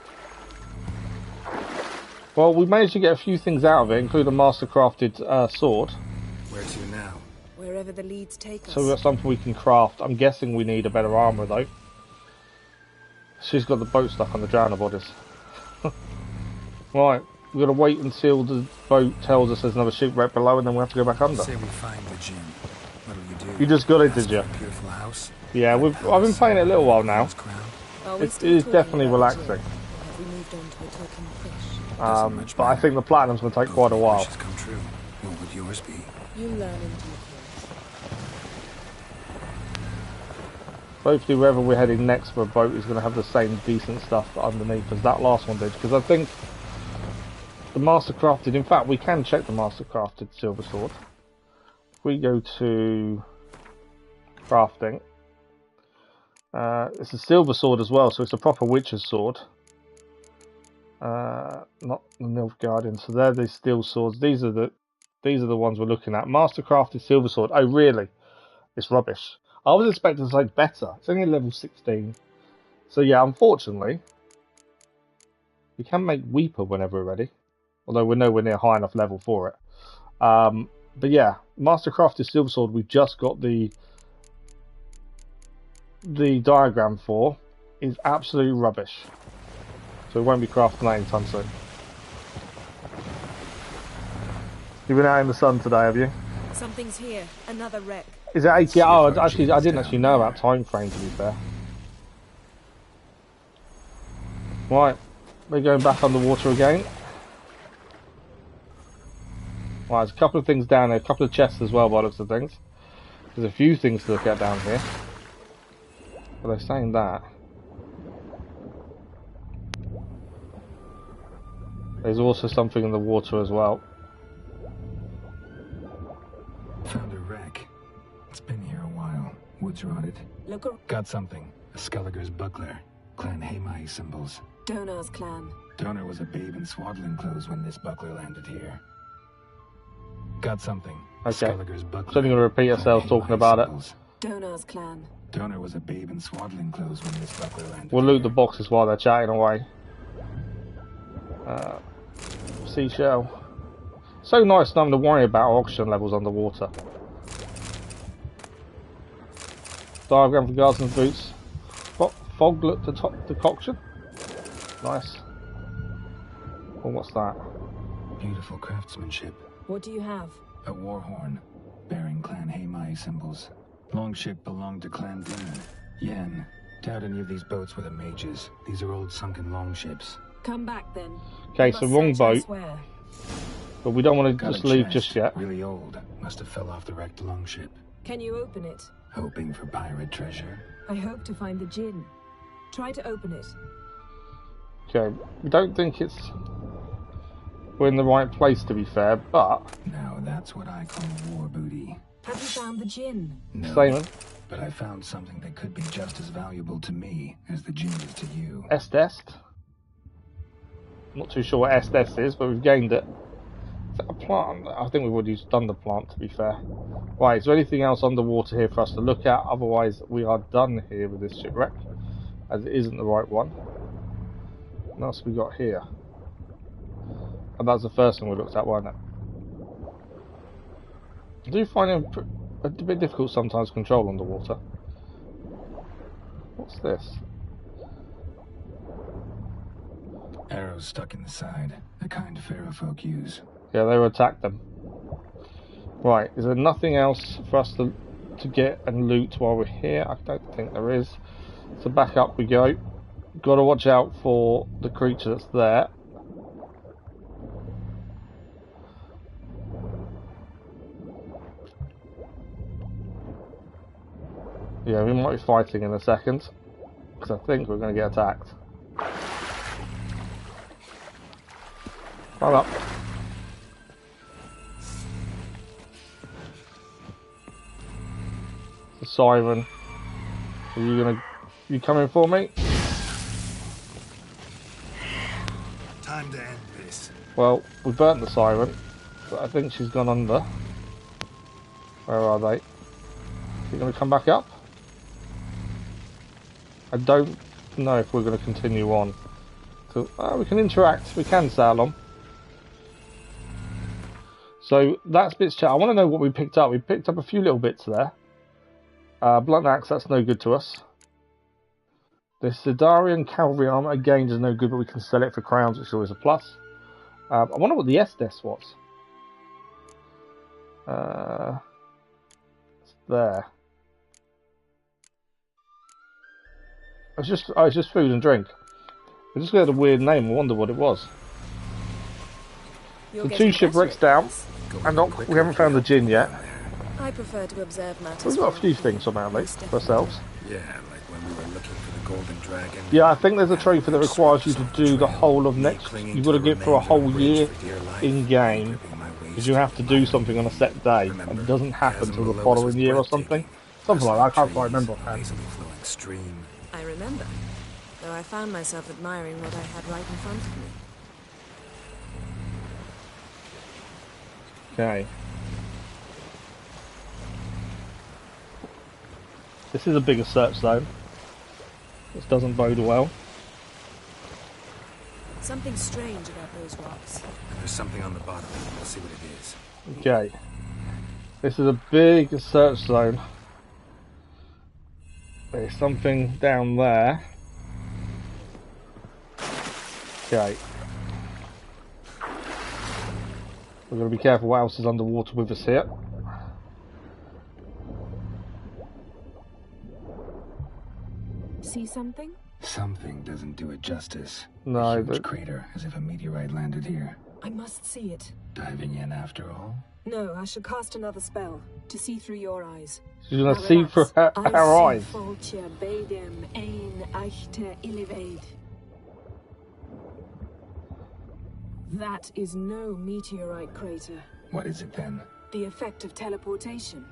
Well, we managed to get a few things out of it, including a master-crafted sword. Where to now? Wherever the leads take us. So we've got something we can craft. I'm guessing we need a better armour though. She's got the boat stuck on the drowner bodies. Right, we've got to wait until the boat tells us there's another shipwreck below, and then we have to go back under. Say we find the Djinn. What'll you do? You just got it, did you? Beautiful house. Yeah, I've been playing it a little while now. It is definitely relaxing. Have we moved on to a talking fish? But I think the platinum's going to take quite a while. Come true. What would yours be? You learn in due course. Hopefully wherever we're heading next for a boat is going to have the same decent stuff underneath as that last one did, because I think the master-crafted, in fact we can check the master-crafted silver sword. If we go to crafting, it's a silver sword as well, so it's a proper witcher's sword. Not the Nilfgaardian, so they're the steel swords. These are the ones we're looking at. Mastercrafted silver sword. Oh really? It's rubbish. I was expecting something better. It's only level 16. So yeah, unfortunately, we can make Weeper whenever we're ready. Although we're nowhere near high enough level for it. But yeah, Mastercrafted silver sword. We've just got the diagram for. Is absolute rubbish. So we won't be crafting that anytime soon. You've been out in the sun today, have you? Something's here. Another wreck. Is it 80 hours? Actually, I didn't actually know about time frame, to be fair. Right, we're going back underwater again. Right, there's a couple of things down there, a couple of chests as well by the looks of things. There's a few things to look at down here. But they're saying that. There's also something in the water as well. Found a wreck. It's been here a while. Woods rotted. Look. Got something. A Skellige's buckler. Clan Haemai symbols. Donar's clan. Donar was a babe in swaddling clothes when this buckler landed here. Got something. Okay. Skellige's buckler. So I'm going to repeat ourselves talking about it. Donar's clan. Donar was a babe in swaddling clothes when this buckler landed We'll loot the boxes while they're chatting away. Seashell. So nice not having to worry about oxygen levels underwater. Diagram for guardsman's boots. Foglet decoction. Nice. Well, what's that? Beautiful craftsmanship. What do you have? A war horn, bearing Clan Haemai symbols. Longship belonged to Clan Djinn. Yen. Doubt any of these boats were the mages. These are old sunken longships. Come back then. Okay, so wrong boat. Elsewhere. But we don't want to Got just a leave chest, just yet. Really old. Must have fell off the wrecked longship. Can you open it? Hoping for pirate treasure. I hope to find the Djinn. Try to open it. Okay, we don't think we're in the right place, to be fair, but... Now that's what I call war booty. Have you found the Djinn? No, Same. but I found something that could be just as valuable to me as the Djinn is to you. Estest. Not too sure what Estest is, but we've gained it. Is that a plant? I think we've already done the plant, to be fair. Right, is there anything else underwater here for us to look at? Otherwise, we are done here with this shipwreck, as it isn't the right one. What else have we got here? And that's the first thing we looked at, wasn't it? I do find it a bit difficult sometimes to control underwater. What's this? Arrows stuck in the side, the kind pharaoh folk use. Yeah, they will attack them. Right, is there nothing else for us to get and loot while we're here? I don't think there is. So back up we go. Got to watch out for the creature that's there. Yeah, we might be fighting in a second, because I think we're going to get attacked. Hold up. The siren. Are you coming for me? Time to end this. Well, we burnt the siren, but I think she's gone under. Where are they? Are you going to come back up? I don't know if we're going to continue on. So, we can interact. We can sail on. So that's bits chat. I want to know what we picked up. We picked up a few little bits there. Blunt axe, that's no good to us. The Sidarian cavalry armor again is no good, but we can sell it for crowns, which is always a plus. I wonder what the Estes was. It's there. It's just food and drink. We just got a weird name. I wonder what it was. The 2 shipwrecks down, and we haven't found the Djinn yet. I prefer to observe matters. We've got a few things somehow, mate, for ourselves. Yeah, like when we were looking for the golden dragon. Yeah, I think there's a trophy that requires you to do the whole of next. You've got to get for a whole year in game, because you have to do something on a set day, and it doesn't happen until the following year or something. Something like that. I can't quite remember. I remember, though I found myself admiring what I had right in front of me. Okay. This is a bigger search zone. This doesn't bode well. Something strange about those rocks. There's something on the bottom. We'll see what it is. Okay. This is a big search zone. There's something down there. Okay. We've got to be careful what else is underwater with us here. See something? Something doesn't do it justice. No, a huge but crater, as if a meteorite landed here. I must see it. Diving in after all? No, I should cast another spell to see through your eyes. she's going to see through our eyes. That is no meteorite crater. What is it then? The effect of teleportation.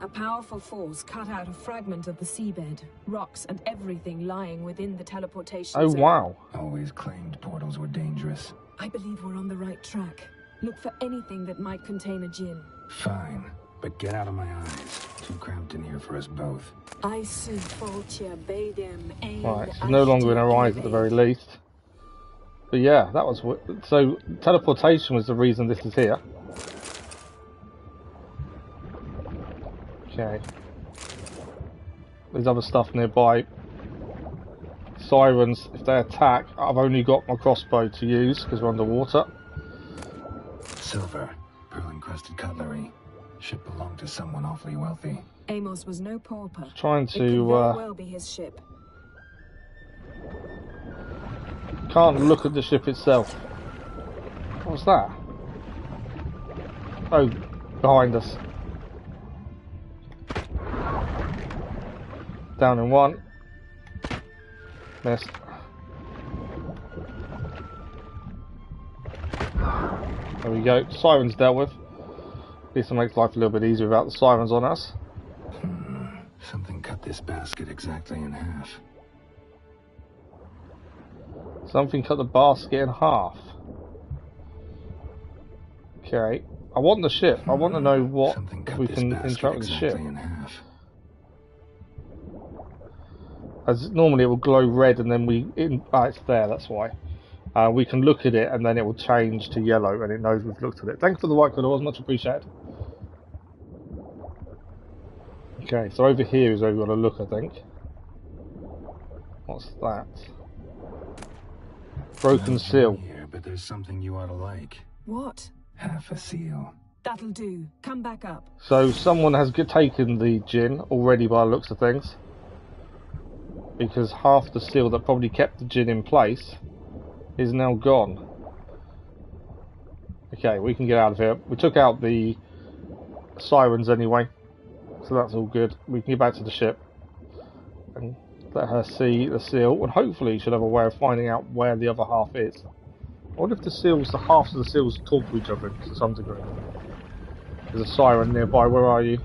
A powerful force cut out a fragment of the seabed, rocks and everything lying within the teleportation Oh, zone. wow. Always claimed portals were dangerous. I believe we're on the right track. Look for anything that might contain a Djinn. Fine, but get out of my eyes. Too cramped in here for us both. Right, she's no longer in our eyes at the very least. But yeah, that was... So, teleportation was the reason this is here. Okay. There's other stuff nearby. Sirens, if they attack, I've only got my crossbow to use because we're underwater. Silver, pearl-encrusted cutlery. Should belong to someone awfully wealthy. Amos was no pauper. Trying It could to... very well be his ship. Can't look at the ship itself. What's that? Oh, behind us. Down in one. Missed. There we go. Sirens dealt with. At least it makes life a little bit easier without the sirens on us. Something cut this basket exactly in half. Something cut the basket in half. Okay. I want the ship. I want to know what Something if cut we this can basket interact with the ship. exactly in half. As normally it will glow red and then it's there, that's why. We can look at it and then it will change to yellow and it knows we've looked at it. Thanks for the white colours, much appreciated. Okay, so over here is where we want to look, I think. What's that? Broken seal. Here, but there's something you ought to like. What? Half a seal. That'll do. Come back up. So someone has taken the Djinn already by the looks of things. Because half the seal that probably kept the Djinn in place is now gone. Okay, we can get out of here. We took out the sirens anyway, so that's all good. We can get back to the ship and let her see the seal, and hopefully she'll have a way of finding out where the other half is. I wonder if the halves of the seals talk to each other to some degree. There's a siren nearby, where are you?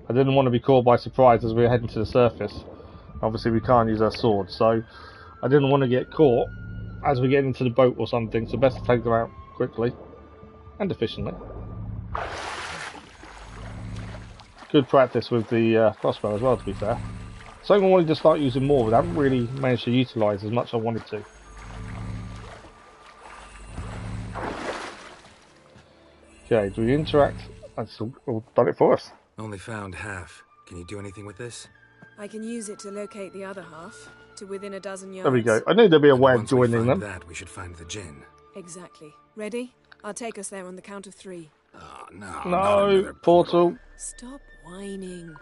I didn't want to be caught by surprise as we were heading to the surface. Obviously we can't use our sword, so I didn't want to get caught as we get into the boat or something, so best to take them out quickly and efficiently. Good practice with the crossbow as well, to be fair. Something I wanted to start using more, but I haven't really managed to utilise as much as I wanted to. Okay, do we interact? That's all done it for us. Only found half. Can you do anything with this? I can use it to locate the other half, to within a dozen yards. There we go. I knew there'd be a way of Once we joining find them. that, we should find the Djinn. Exactly. Ready? I'll take us there on the count of 3. Oh, no. not No, another portal. Stop whining.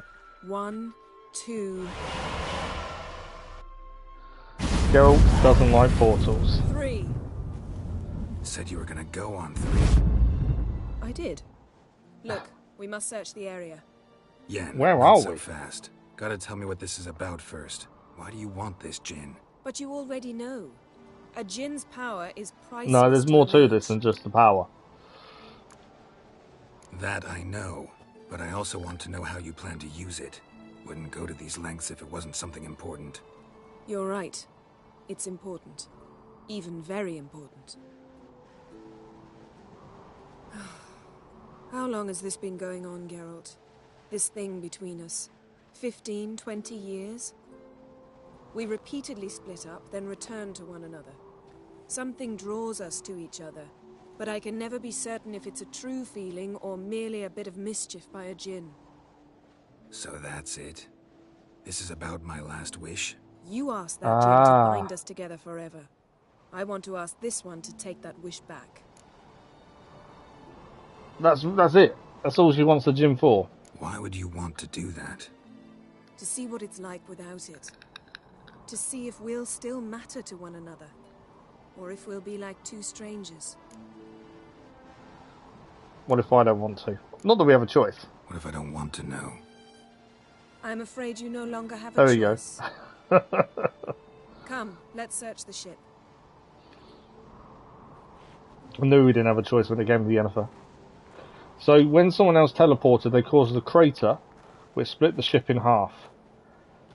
1, 2, Geralt doesn't like portals. 3. Said you were gonna go on 3. I did. Look, we must search the area. Yen, Where not are so we? fast. Gotta tell me what this is about first. Why do you want this Djinn? But you already know. A Djinn's power is priceless. No, there's more to the this than just the power. That I know, but I also want to know how you plan to use it. Wouldn't go to these lengths if it wasn't something important. You're right. It's important. Even very important. How long has this been going on, Geralt? This thing between us? 15, 20 years? We repeatedly split up, then return to one another. Something draws us to each other, but I can never be certain if it's a true feeling or merely a bit of mischief by a Djinn. So that's it. This is about my last wish? You asked that Djinn to bind us together forever. I want to ask this one to take that wish back. That's it. That's all she wants the Djinn for. Why would you want to do that? To see what it's like without it. To see if we'll still matter to one another. Or if we'll be like two strangers. What if I don't want to? Not that we have a choice. What if I don't want to know? I'm afraid you no longer have a There we choice. go. Come, let's search the ship. I knew we didn't have a choice when it came to Yennefer. So when someone else teleported, they caused a crater, which split the ship in half.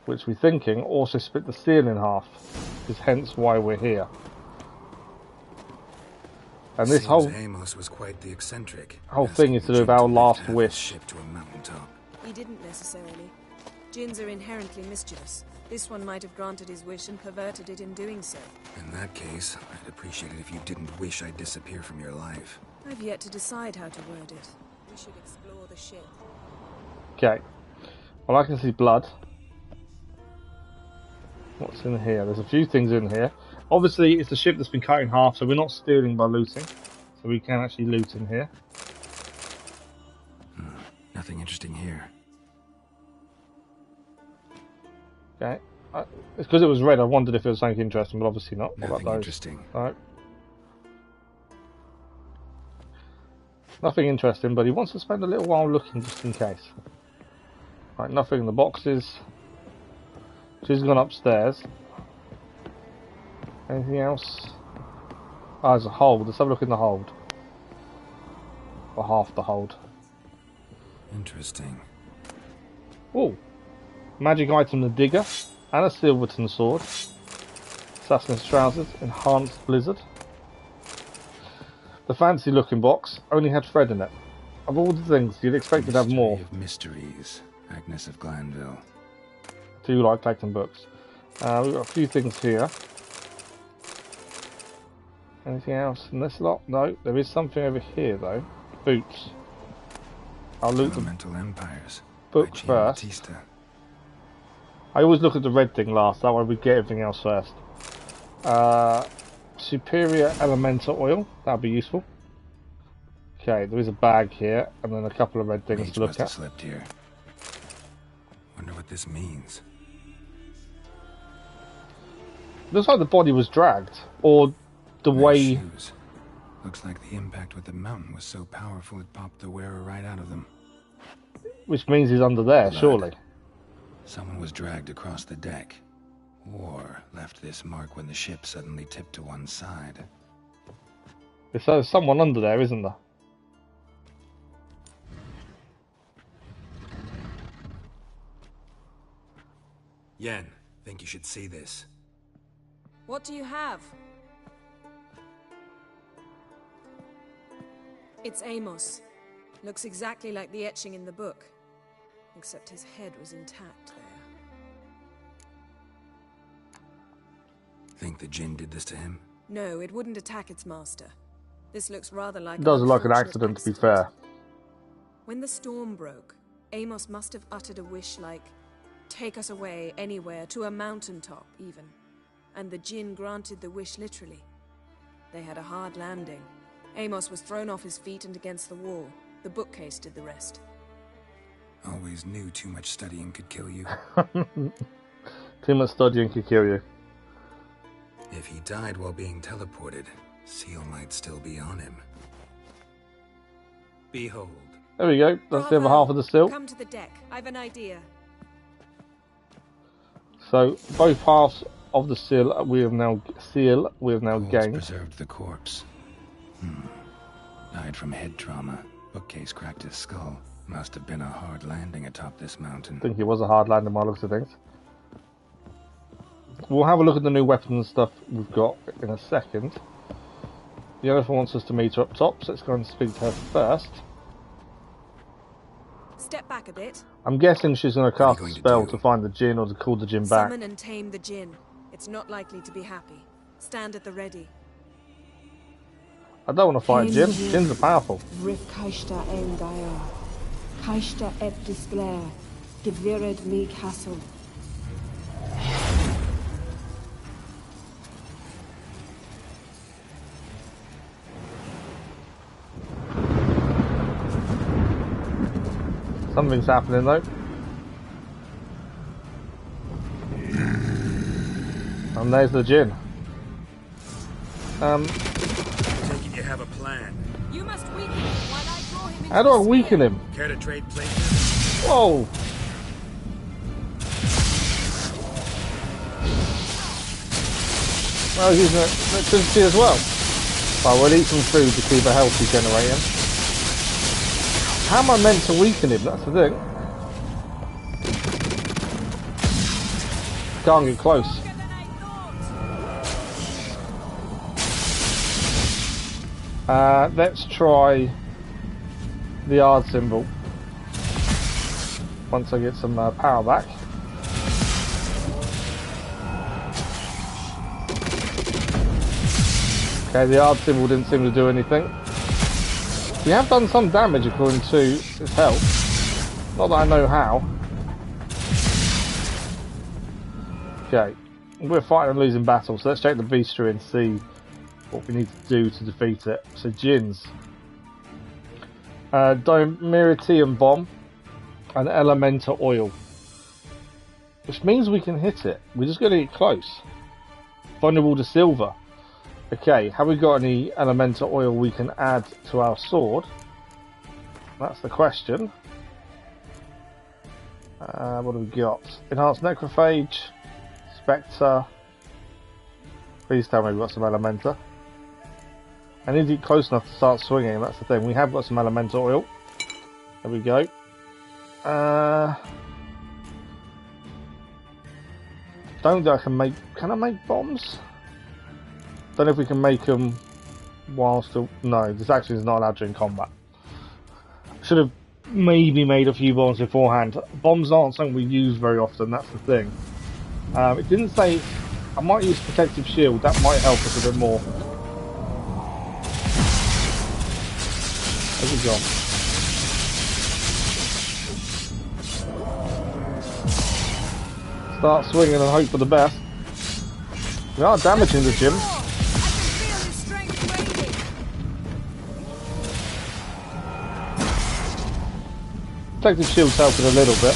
Which we're thinking also split the seal in half, is hence why we're here. And this Seems Amos was quite the eccentric. whole thing is to do with our last wish. Ship to a mountaintop. He didn't necessarily. Djinns are inherently mischievous. This one might have granted his wish and perverted it in doing so. In that case, I'd appreciate it if you didn't wish I'd disappear from your life. I've yet to decide how to word it. We should explore the ship. Okay. Well, I can see blood. What's in here? There's a few things in here. Obviously, it's a ship that's been cut in half, so we're not stealing by looting. So we can actually loot in here. Nothing interesting here. Okay. It's because it was red. I wondered if it was something interesting, but obviously not. What Nothing about those? interesting. Alright. Nothing interesting, but he wants to spend a little while looking just in case. Right, nothing in the boxes. She's gone upstairs. Anything else? Ah, there's a hold. Let's have a look in the hold. Or half the hold. Interesting. Oh! Magic item, the digger. and a Silverton sword. Assassin's trousers, enhanced blizzard. The fancy looking box only had thread in it. Of all the things, you'd expect it to have more. Mystery of Mysteries, Agnes of Glanville. Do like collecting books. We've got a few things here. Anything else in this lot? No, there is something over here though. Boots. I'll loot the Elemental Empires. book first. I always look at the red thing last, that way we get everything else first. Superior elemental oil, that'll be useful. Okay, there is a bag here, and then a couple of red things to look at. Slipped here. Wonder what this means. Looks like the body was dragged, or the way... Shoes. Looks like the impact with the mountain was so powerful it popped the wearer right out of them. Which means he's under there, Blood. surely. Someone was dragged across the deck. Or left this mark when the ship suddenly tipped to one side. There's someone under there, isn't there? Yen, think you should see this. What do you have? It's Amos. Looks exactly like the etching in the book. Except his head was intact there. Think the Djinn did this to him? No, it wouldn't attack its master. This looks rather like... It does look like an accident, to be fair. When the storm broke, Amos must have uttered a wish like, take us away, anywhere, to a mountaintop, even. And the Djinn granted the wish literally. They had a hard landing. Amos was thrown off his feet and against the wall. The bookcase did the rest. Always knew too much studying could kill you. Too much studying could kill you. If he died while being teleported, Seal might still be on him. Behold. There we go. That's the other half of the seal. Come to the deck. I've an idea. So both halves of the seal we have now gained. Preserved the corpse. Died from head trauma. Bookcase cracked his skull. Must have been a hard landing atop this mountain. I think it was a hard landing by the looks of things. We'll have a look at the new weapons and stuff we've got in a second. Yennefer wants us to meet her up top, so let's go and speak to her first. Step back a bit. I'm guessing she's going to cast a spell to find the Djinn or to call the Djinn back. Summon and tame the Djinn. It's not likely to be happy. Stand at the ready. I don't want to fight Djinn. Djinns are powerful. Something's happening though. And there's the Djinn. Taking you have a plan. You must weaken him while I draw him into How do I weaken him? Care to trade places? Whoa! Well, he's using electricity as well. Well, we'll eat some food to keep a healthy generator. How am I meant to weaken him? That's the thing. Can't get close. Let's try the yard symbol. Once I get some power back. Okay, the yard symbol didn't seem to do anything. We have done some damage according to his health. Not that I know how. Okay, we're fighting and losing battles, so let's check the bestiary and see what we need to do to defeat it. So Djinns. Dimeritium bomb and elemental oil. Which means we can hit it. We're just going to get close. Vulnerable to silver. Okay, have we got any elemental oil we can add to our sword? That's the question. What have we got? Enhanced necrophage, spectre. Please tell me we've got some elemental. I need to get close enough to start swinging, that's the thing. We have got some elemental oil. There we go. don't think I can make... Can I make bombs? Don't know if we can make them whilst... No, this actually is not allowed during combat. Should have maybe made a few bombs beforehand. Bombs aren't something we use very often, that's the thing. It didn't say... I might use protective shield, that might help us a bit more. Where's it gone? Start swinging and hope for the best. We are damaging the Djinn. Protective shield's helping a little bit.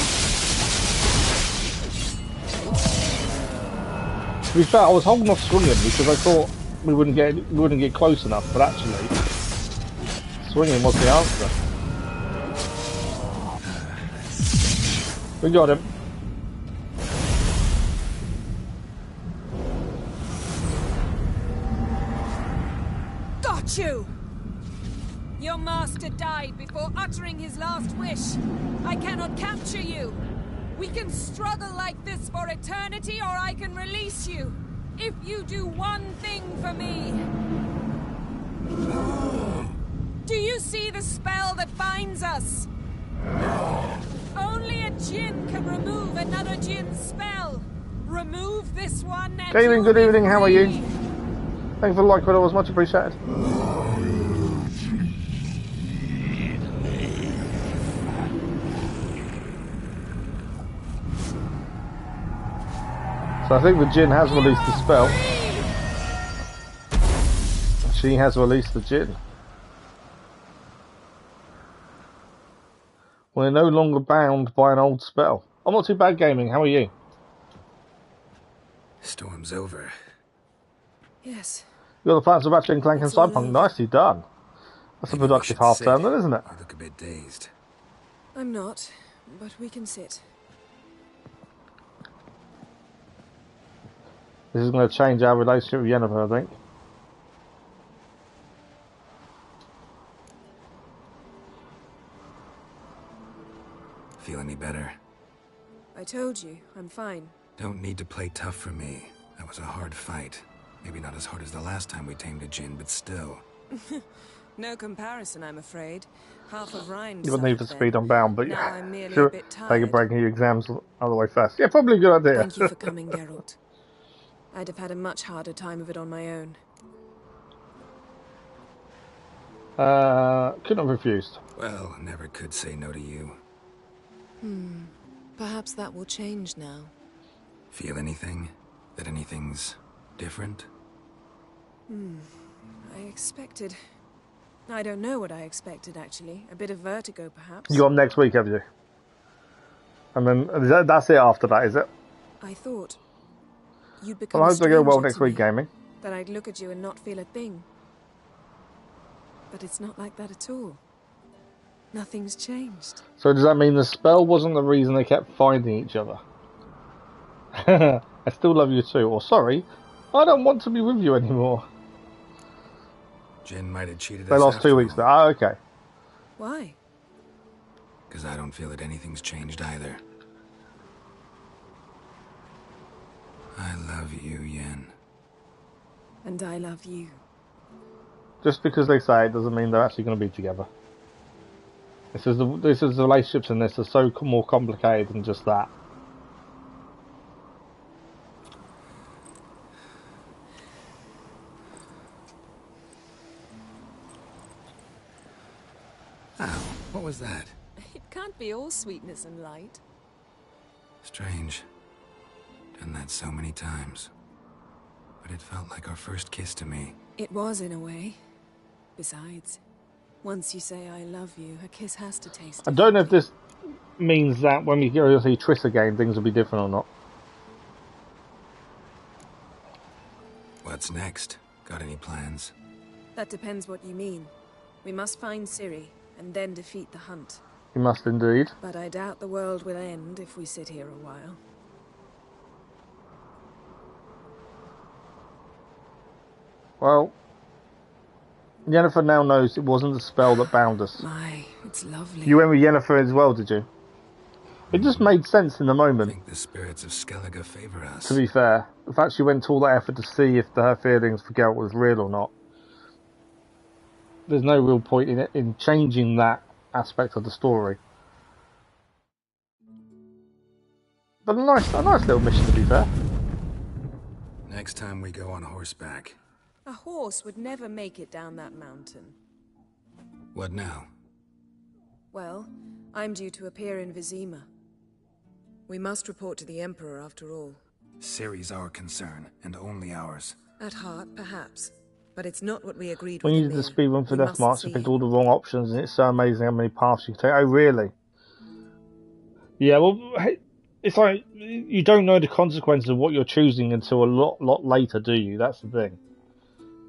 To be fair, I was holding off swinging because I thought we wouldn't get close enough, but actually, swinging was the answer. We got him. Got you! Your master died before uttering his last wish. I cannot capture you. We can struggle like this for eternity, or I can release you. If you do one thing for me. Do you see the spell that binds us? Only a Djinn can remove another Djinn's spell. Remove this one and Gaming, good evening, how are you? Thanks for the like, but it was much appreciated. So I think the Djinn has released the spell. She has released the Djinn. We're no longer bound by an old spell. I'm not too bad, gaming. How are you? Storm's over. Yes. You got the plans of Ratchet and Clank and Cyberpunk. Nicely done. That's a productive half term, then, isn't it? You look a bit dazed. I'm not, but we can sit. This is going to change our relationship with Yennefer, I think. Feel any better? I told you, I'm fine. Don't need to play tough for me. That was a hard fight. Maybe not as hard as the last time we tamed a Djinn, but still. No comparison, I'm afraid. Half of Rhine. You wouldn't need the speed on bound, but now I'm merely sure, a bit tired. take a break and your exams otherwise fast. Yeah, probably a good idea. Thank you for coming, Geralt. I'd have had a much harder time of it on my own. Couldn't have refused. Well, never could say no to you. Perhaps that will change now. Feel anything? That anything's different? I expected... I don't know what I expected, actually. A bit of vertigo, perhaps. You got them next week, have you? And then that's it after that, is it? I thought you'd become Well, I hope they go well stranger next to week, me, gaming. that I'd look at you and not feel a thing. But it's not like that at all. Nothing's changed. So does that mean the spell wasn't the reason they kept finding each other? I still love you too. Or sorry, I don't want to be with you anymore. Djinn might have cheated us. They lost 2 weeks there. Ah, okay. Why? Because I don't feel that anything's changed either. I love you, Yen. And I love you. Just because they say it doesn't mean they're actually going to be together. This is the relationships in this are so more complicated than just that. Ow, what was that? It can't be all sweetness and light. Strange. Done that so many times. But it felt like our first kiss to me. It was, in a way. Besides, once you say I love you, a kiss has to taste. I don't know if this means that when we go to see Triss again, things will be different or not. What's next? Got any plans? That depends what you mean. We must find Ciri, and then defeat the hunt. You must indeed. But I doubt the world will end if we sit here a while. Well, Yennefer now knows it wasn't the spell that bound us. My, it's lovely. You went with Yennefer as well, did you? It just made sense in the I moment, think the spirits of Skellige favor us. to be fair. The fact she went to all that effort to see if her feelings for Geralt was real or not. There's no real point in it, in changing that aspect of the story. But a nice little mission, to be fair. Next time we go on horseback. A horse would never make it down that mountain. What now? Well, I'm due to appear in Vizima. We must report to the Emperor after all. Ciri's our concern, and only ours. At heart, perhaps. But it's not what we agreed When with you did the Emir. speedrun for We Death must March, see you picked him. all the wrong options, and it's so amazing how many paths you can take. Oh, really? Yeah, well, it's like, you don't know the consequences of what you're choosing until a lot later, do you? That's the thing.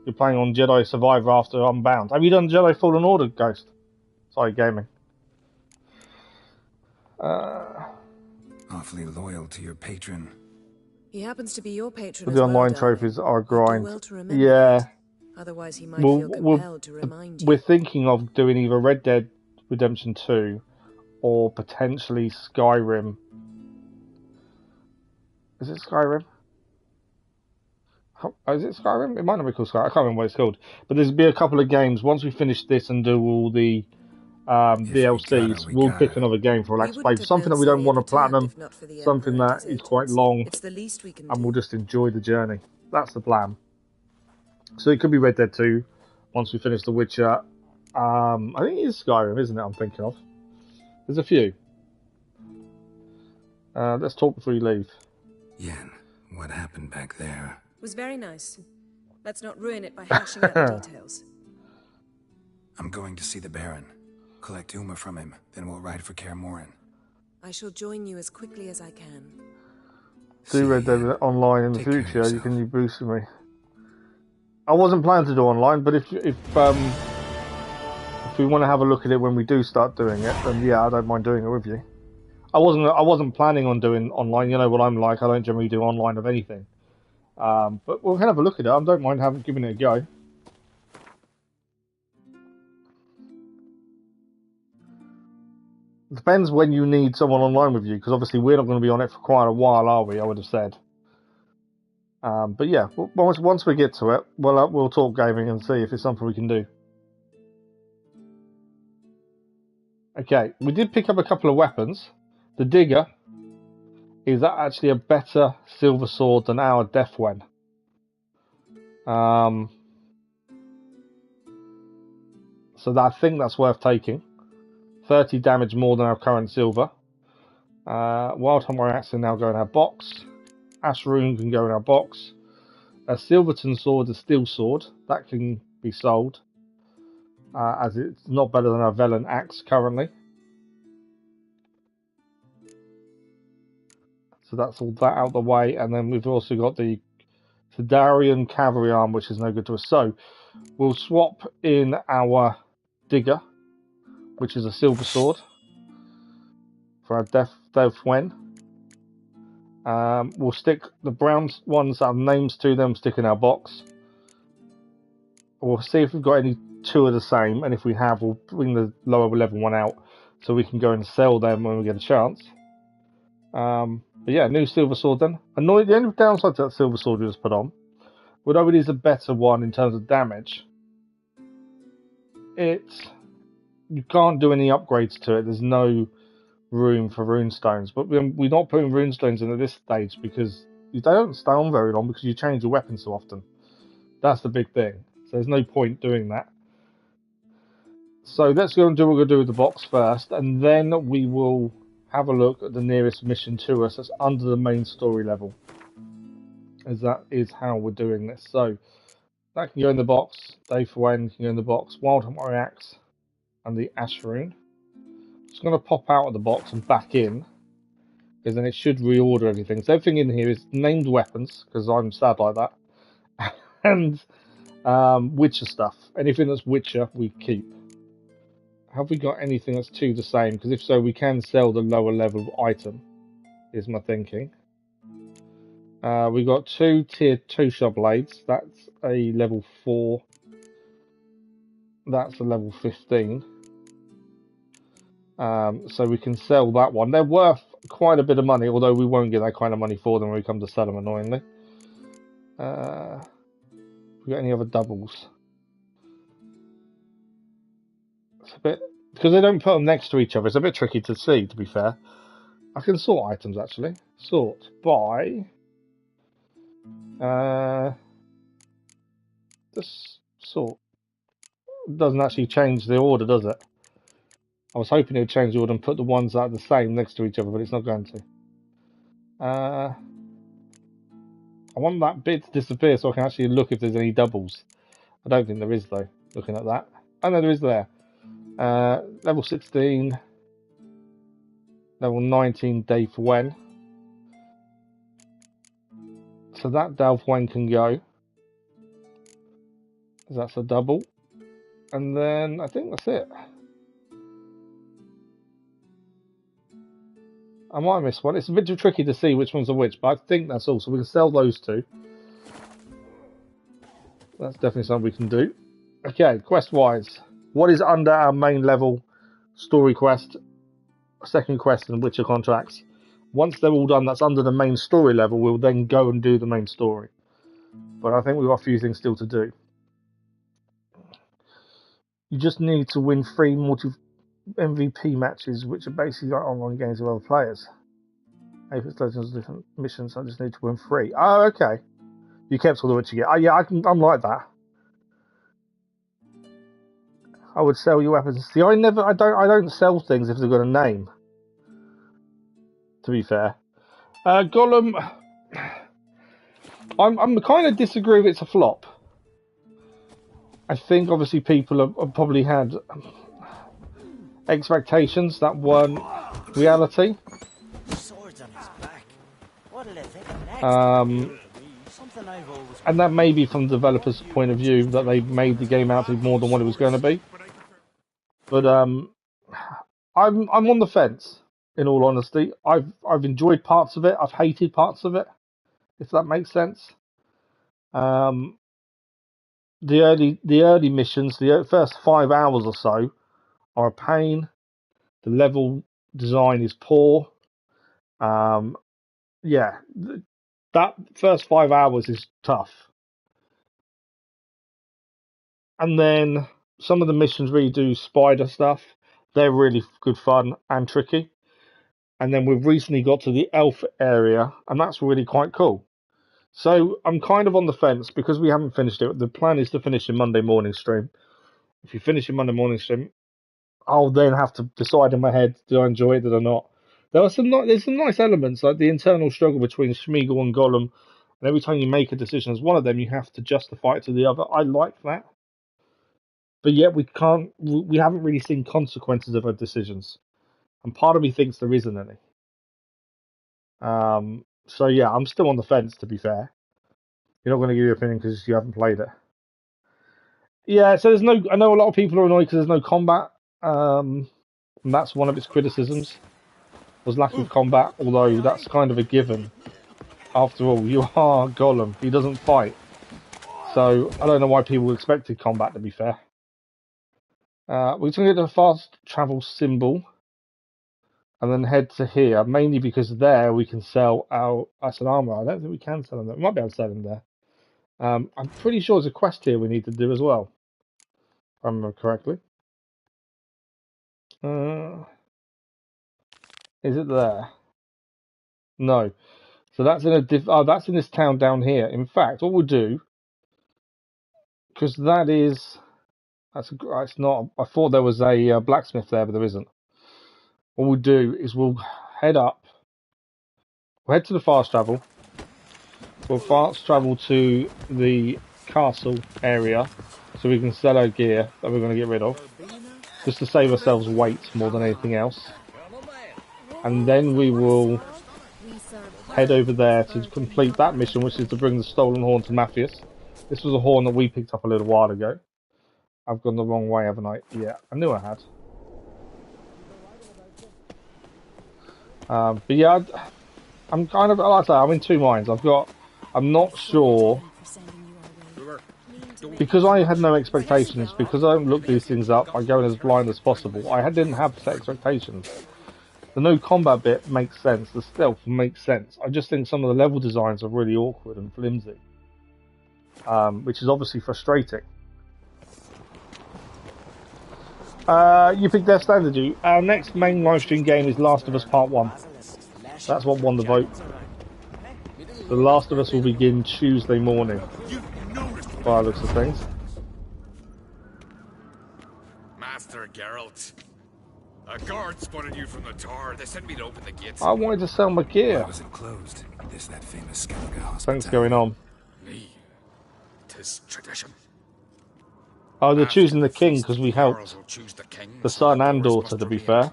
You're playing on Jedi Survivor after Unbound. Have you done Jedi Fallen Order, Ghost? Sorry, gaming. Awfully loyal to your patron. He happens to be your patron But as the well, online darling. trophies are a You do grind. well to remember Yeah. that. Otherwise, he might feel compelled to remind you. We're thinking of doing either Red Dead Redemption 2 or potentially Skyrim. Is it Skyrim? Is it Skyrim? It might not be called Skyrim. I can't remember what it's called. But there's be a couple of games. Once we finish this and do all the DLCs, we'll pick another game for Relax Play. Something that we don't want to platinum, something that is quite long, It's the least we can and do. we'll just enjoy the journey. That's the plan. So it could be Red Dead 2 once we finish The Witcher. I think it is Skyrim, isn't it? I'm thinking of. There's a few. Let's talk before you leave. Yen, what happened back there? It was very nice. Let's not ruin it by hashing out the details. I'm going to see the Baron. Collect Uma from him, then we'll ride for Kaer Morhen. I shall join you as quickly as I can. Do Red Dead Online in the future. You can boost me. I wasn't planning to do online, but if we want to have a look at it when we do start doing it, then yeah, I don't mind doing it with you. I wasn't planning on doing online. You know what I'm like. I don't generally do online of anything. But we'll have a look at it. I don't mind giving it a go. It depends when you need someone online with you, because obviously we're not going to be on it for quite a while, are we? I would have said. But yeah, once we get to it, we'll talk gaming and see if it's something we can do. Okay, we did pick up a couple of weapons. The Digger is actually a better silver sword than our Deathwen. So I think that's worth taking. 30 damage more than our current silver. Wild Hunt Axe can now go in our box. Ash Rune can go in our box. A Silverton sword, a steel sword, that can be sold, as it's not better than our Velen axe currently. So that's all that out of the way, and then we've also got the Thedarian cavalry arm, which is no good to us. So we'll swap in our Digger, which is a silver sword, for our Deathwen. We'll stick the brown ones that have names to them, stick in our box. We'll see if we've got any two of the same, and if we have, we'll bring the lower level one out so we can go and sell them when we get a chance. But yeah, new silver sword then. The only downside to that silver sword we just put on, although it is a better one in terms of damage, you can't do any upgrades to it. There's no room for runestones, but we're not putting runestones in at this stage because they don't stay on very long because you change your weapon so often. That's the big thing. So there's no point doing that. So let's go and do what we're going to do with the box first, and then we will have a look at the nearest mission to us that's under the main story level, as that is how we're doing this. So that can go in the box. Deathwen can go in the box. Wild Hunt Axe and the Ash Rune. It's going to pop out of the box and back in, because then it should reorder everything. So everything in here is named weapons, because I'm sad like that, and Witcher stuff. Anything that's Witcher, we keep. Have we got anything that's two the same? Because if so, we can sell the lower level item, is my thinking. We got two tier 2 shot blades. That's a level 4. That's a level 15. So we can sell that one. They're worth quite a bit of money, although we won't get that kind of money for them when we come to sell them, annoyingly. We got any other doubles? It's a bit, because they don't put them next to each other, it's a bit tricky to see, to be fair. I can sort items, actually. Sort by... Just sort. It doesn't actually change the order, does it? I was hoping it would change the order and put the ones that are the same next to each other, but it's not going to. I want that bit to disappear so I can actually look if there's any doubles. I don't think there is, though, looking at that. Oh, no, there is there. Level 16. Level 19, Day for When. So that Delve When can go. That's a double. And then I think that's it. I might have missed one. It's a bit too tricky to see which ones are which, but I think that's all. So we can sell those two. That's definitely something we can do. Okay, quest-wise. What is under our main level story quest, second quest, and Witcher contracts? Once they're all done, that's under the main story level, we'll then go and do the main story. But I think we've got a few things still to do. You just need to win 3 MVP matches, which are basically like online games with other players. Apex Legends different missions, I just need to win 3. Oh, okay. You kept all the Witcher gear. Oh, yeah, I'm like that. I would sell you weapons. See, I don't sell things if they've got a name. To be fair, Gollum, I'm kind of disagree if it's a flop. I think obviously people have probably had expectations that weren't reality. And that may be from the developers' point of view that they made the game out to be more than what it was going to be. But I'm on the fence. In all honesty, I've enjoyed parts of it. I've hated parts of it, if that makes sense. The early missions, the first 5 hours or so, are a pain. The level design is poor. Yeah, that first 5 hours is tough. And then some of the missions where you do spider stuff, they're really good fun and tricky. And then we've recently got to the elf area, and that's really quite cool. So I'm kind of on the fence because we haven't finished it. The plan is to finish in Monday morning stream. If you finish in Monday morning stream, I'll then have to decide in my head, do I enjoy it, did I not? There's some nice elements, like the internal struggle between Smeagol and Gollum, and every time you make a decision as one of them, you have to justify it to the other. I like that. But yet we haven't really seen consequences of our decisions. And part of me thinks there isn't any. So yeah, I'm still on the fence, to be fair. You're not going to give your opinion because you haven't played it. Yeah, so there's no... I know a lot of people are annoyed because there's no combat. And that's one of its criticisms, was lack of combat, although that's kind of a given. After all, you are Gollum. He doesn't fight. So I don't know why people expected combat, to be fair. We're going to get the fast travel symbol and then head to here, mainly because there we can sell our asset armor. I don't think we can sell them there. We might be able to sell them there. I'm pretty sure there's a quest here we need to do as well, if I remember correctly. Is it there? No. So that's in that's in this town down here. In fact, what we'll do, because it's not. I thought there was a blacksmith there, but there isn't. What we'll do is we'll head up. We'll head to the fast travel. We'll fast travel to the castle area so we can sell our gear that we're going to get rid of, just to save ourselves weight more than anything else. And then we will head over there to complete that mission, which is to bring the stolen horn to Matthias. This was a horn that we picked up a little while ago. I've gone the wrong way, haven't I? Yeah, I knew I had. But yeah, I'm kind of, like I say, I'm in two minds. I'm not sure because I had no expectations, because I don't look these things up, I go in as blind as possible. I didn't have set expectations. The no combat bit makes sense, the stealth makes sense. I just think some of the level designs are really awkward and flimsy, which is obviously frustrating. You picked Death Stand, did you? Our next main livestream game is Last of Us Part 1. That's what won the vote. The Last of Us will begin Tuesday morning, by the looks of things. Master Geralt, a guard spotted you from the tower. They sent me to open the gates. I wanted to sell my gear. Why was it closed? This that famous Skellige hospital. Something's going on. Me. 'Tis tradition. Oh, they're choosing the king because we helped. The son and daughter, to be fair.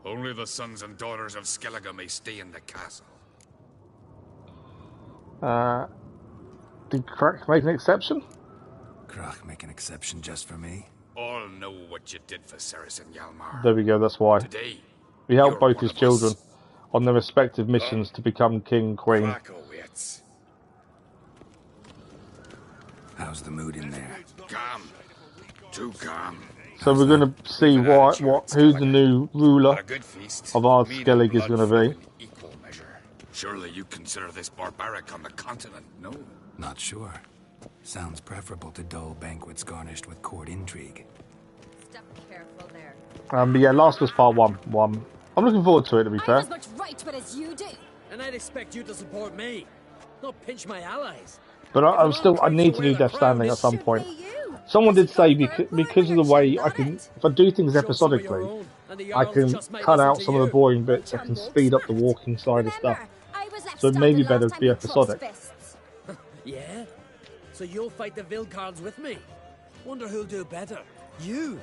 Only the sons and daughters of Skellige may stay in the castle. Did Crack make an exception? Krach make an exception just for me? All know what you did for Ceres and Hjalmar. There we go, that's why. Today, we helped both his children on their respective missions to become king, queen. How's the mood in there? Calm. Too calm. So we're going to see who the new ruler of our Skellige is going to be. Surely you consider this barbaric on the continent, no? Not sure. Sounds preferable to dull banquets garnished with court intrigue. Step careful there. But yeah, Last was Part 1. I'm looking forward to it, to be fair. I have as much right to it as you do. And I'd expect you to support me, not pinch my allies. But I need to do Death Standing at some point. Someone did say because of the way I can, if I do things episodically, I can cut out some of the boring bits. I can speed up the walking side of stuff. So it may be better to be episodic. Yeah? So you'll fight the Vilcards with me? Wonder who'll do better, you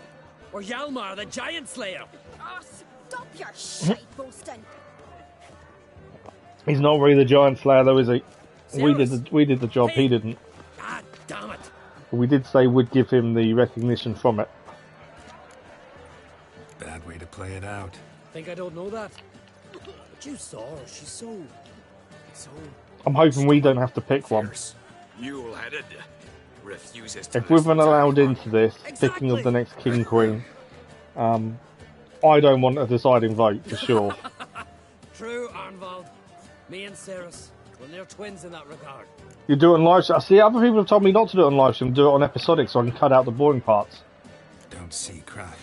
or Hjalmar the Giant Slayer? Oh, stop your shite boasting. He's not really the Giant Slayer though, is he? We did the job, he didn't. God damn it. But we did say we'd give him the recognition from it. Bad way to play it out. Think I don't know that? But you saw her, she's so... I'm hoping we don't have to pick one. Mule-headed. Refuses to if we've been allowed into this, picking of the next king queen, I don't want a deciding vote for sure. True, Arnvald. Me and Ceres, well, they're twins in that regard. You do it on live stream. See, other people have told me not to do it on live stream, do it on episodic so I can cut out the boring parts. Don't see Krach.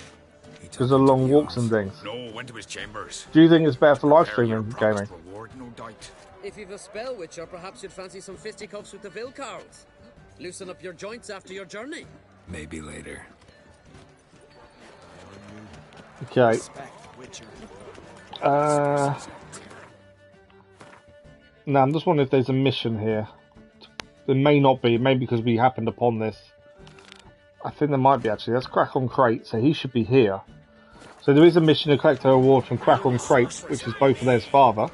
Because of long walks and things. No, went to his chambers. Do you think it's better for live streaming gaming? Reward, no doubt. If you've a spell witcher, perhaps you'd fancy some fisticuffs with the Vilcards. Loosen up your joints after your journey. Maybe later. Okay. Now, I'm just wondering if there's a mission here. There may not be, maybe because we happened upon this. I think there might be actually. That's Crack on Crate, so he should be here. So there is a mission to collect a reward from Crack on Crate, which is both of their father.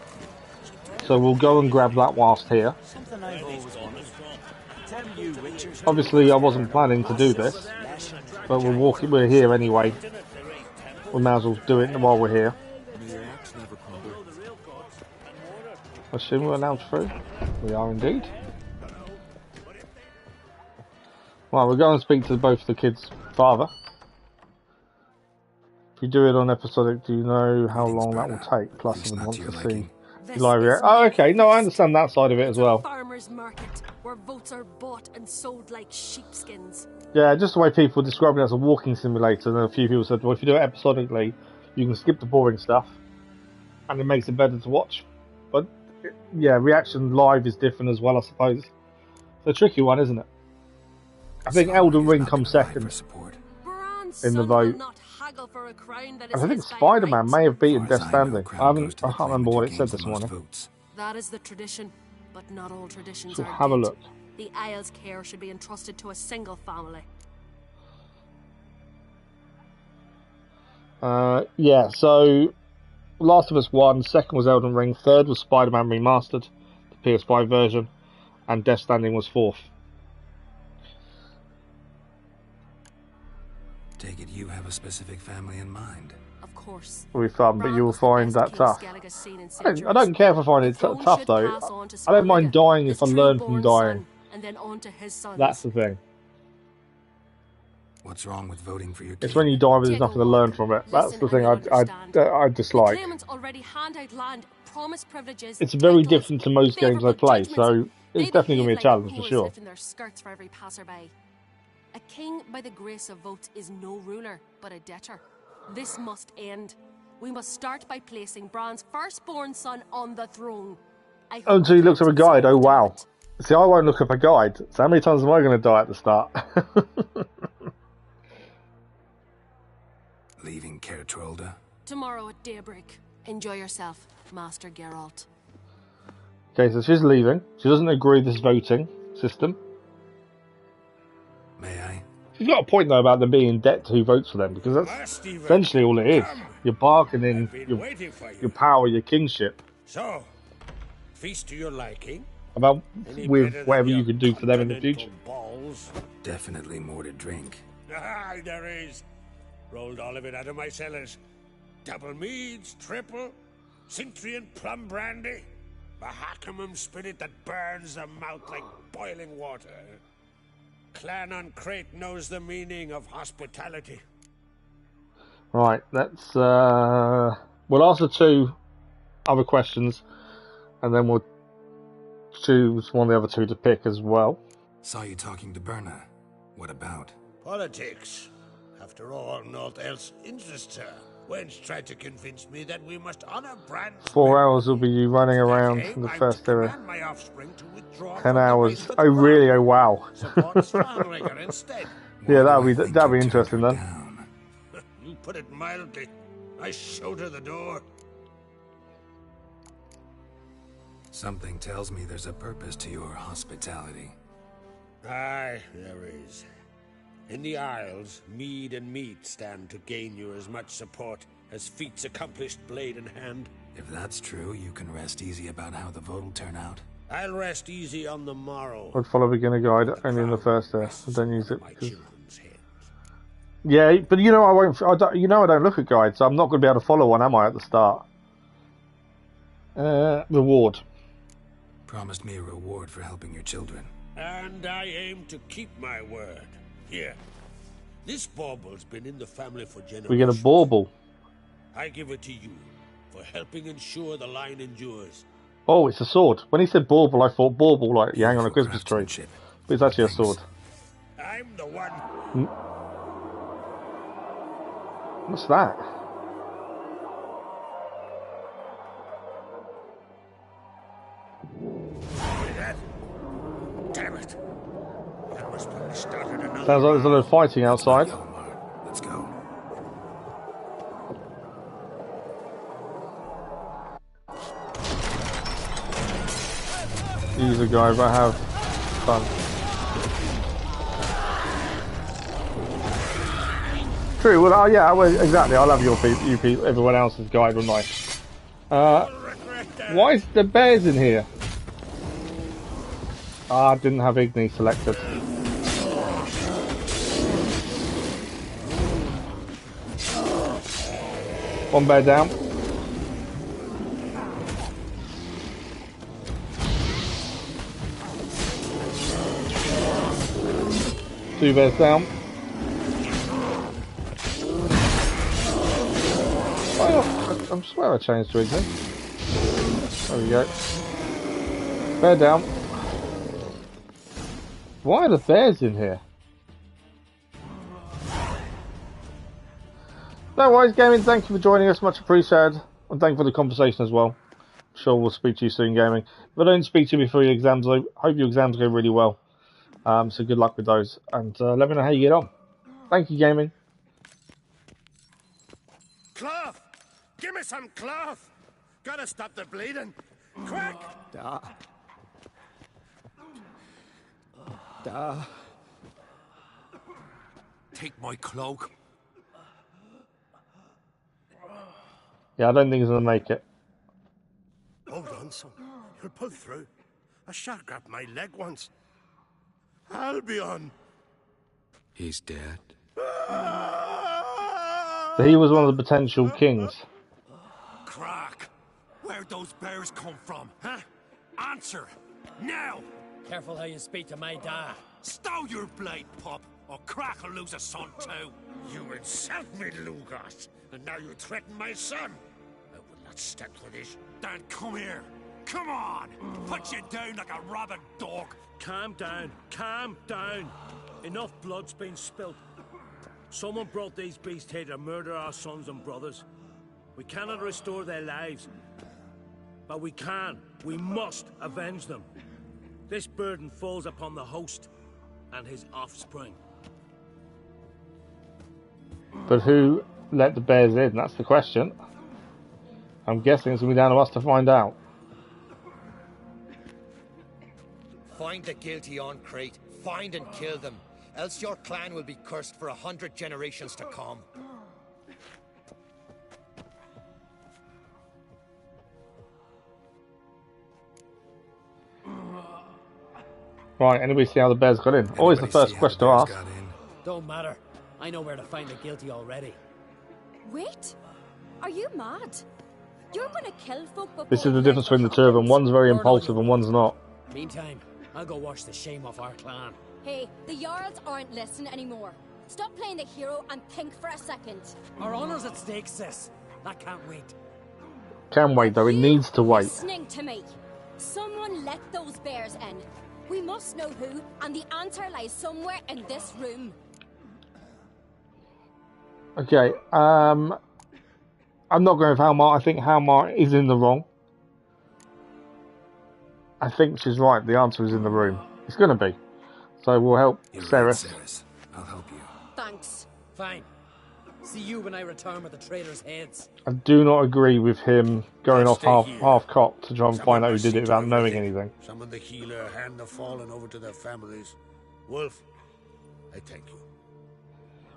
So we'll go and grab that whilst here. Obviously, I wasn't planning to do this, but we're here anyway. We might as well do it while we're here. I assume we're allowed through. We are indeed. Well, we're going to speak to both the kids' father. If you do it on episodic, do you know how long that will take? Plus, I want to see live react. Oh, okay. No, I understand that side of it as well. Farmers market, where votes are bought and sold like sheepskins. Yeah, just the way people describe it as a walking simulator. And a few people said, well, if you do it episodically, you can skip the boring stuff, and it makes it better to watch. But yeah, reaction live is different as well, I suppose. It's a tricky one, isn't it? I think Elden Ring comes second in the vote. And I think Spider-Man may have beaten Death Standing. I can't remember what it said this morning. That is the tradition, but not all traditions So are have a good. look. The Isle's care should be entrusted to a single family. Yeah, so Last of Us 1, second was Elden Ring, third was Spider-Man Remastered, the PS5 version, and Death Standing was fourth. Take it you have a specific family in mind. Of course. It'll be fun, but you will find that tough. I don't care if I find it tough though. I don't mind dying if I learn from dying. and then on to his sons. That's the thing. What's wrong with voting for your king? It's when you die, but there's nothing to learn from it. That's the thing I dislike. The claimants already hand out land, promise privileges, It's very titles, different to most games I play, so it's definitely going to be a challenge for sure. Lifting their skirts for every passerby. A king by the grace of votes is no ruler, but a debtor. This must end. We must start by placing Bran's firstborn son on the throne. Oh, so he looks up a guide. Oh, wow. See, I won't look up a guide. So how many times am I going to die at the start? Leaving Kertrolda? Tomorrow at daybreak. Enjoy yourself, Master Geralt. Okay, so she's leaving. She doesn't agree with this voting system. May I? She's got a point, though, about them being in debt to who votes for them, because that's essentially all it is. You're bargaining your power, your kingship. So, feast to your liking? About with whatever you could do for them in the future. Balls? Definitely more to drink. Ah, there is. Rolled all of it out of my cellars. Double meads, triple, Cintrian plum brandy, Mahakimum spirit that burns the mouth like boiling water. Clan on Crate knows the meaning of hospitality. Right, let's we'll answer 2 other questions, and then we'll choose one of the other 2 to pick as well. Saw you talking to Berna. What about? Politics. After all, naught else interests her. Wench tried to convince me that we must honor Bran's 4 hours will be you running around in the first area. 10 hours. Oh really? Oh wow. Yeah, that'll be interesting then. You put it mildly. I showed her the door. Something tells me there's a purpose to your hospitality. Aye, there is. In the Isles, mead and meat stand to gain you as much support as feats accomplished blade in hand. If that's true, you can rest easy about how the vote will turn out. I'll rest easy on the morrow. I'd follow beginner guide only in the first there. I don't use it. Yeah, but you know I won't. I don't look at guides, so I'm not going to be able to follow one, am I? At the start. Reward. Promised me a reward for helping your children. And I aim to keep my word. Here, this bauble's been in the family for generations. We get a bauble. I give it to you for helping ensure the line endures. Oh, it's a sword. When he said bauble, I thought bauble like you hang on a Christmas tree. But it's actually a sword. I'm the one. What's that? Damn it. That must probably started another. Sounds like there's a lot of fighting outside. Let's go. Use a guy, but have fun. True. Well, yeah. Well, exactly. I'll have your people, everyone else's guide on nice. Why is the bears in here? Ah, I didn't have Igni selected. One bear down. Two bears down. Oh, I swear I changed to Igni. There we go. Bear down. Why are the bears in here? No worries, Gaming. Thank you for joining us. Much appreciated. And thank you for the conversation as well. I'm sure we'll speak to you soon, Gaming. If I don't speak to you before your exams, I hope your exams go really well. So good luck with those. And let me know how you get on. Thank you, Gaming. Cloth! Give me some cloth! Gotta stop the bleeding. Quick! Take my cloak. Yeah, I don't think he's going to make it. Hold on, son. You'll pull through. A shark grabbed my leg once. Albion! He's dead. So he was one of the potential kings. Crack! Where'd those bears come from, huh? Answer! Now! Careful how you speak to my dad. Stow your blade, pup, or Crack will lose a son too. You insult me, Lugos, and now you threaten my son. I will not stand for this. Dan, come here. Come on! Put you down like a rabid dog. Calm down. Calm down. Enough blood's been spilt. Someone brought these beasts here to murder our sons and brothers. We cannot restore their lives. But we can. We must avenge them. This burden falls upon the host and his offspring. But who let the bears in? That's the question. I'm guessing it's going to be down to us to find out. Find the guilty on Crete. Find and kill them. Else your clan will be cursed for 100 generations to come. Right, anybody see how the bears got in? Always the first question to ask. Don't matter. I know where to find the guilty already. Wait! Are you mad? You're gonna kill folk before... This is the difference between the two of them. One's very impulsive and one's not. Meantime, I'll go wash the shame off our clan. Hey, the Jarls aren't listening anymore. Stop playing the hero and think for a second. Our honor's at stake, sis. That can't wait. Can wait though, it needs to wait. Listening to me. Someone let those bears in. We must know who, and the answer lies somewhere in this room. Okay, I'm not going with Halmar. I think Halmar is in the wrong. I think she's right. The answer is in the room. It's going to be. So we'll help Ceres. Right, I'll help you. Thanks. Fine. See you when I return with the traitors' heads. I do not agree with him going off half-cocked to try and find out who did it without knowing anything. Summon the healer, hand the fallen over to their families. Wolf, I thank you.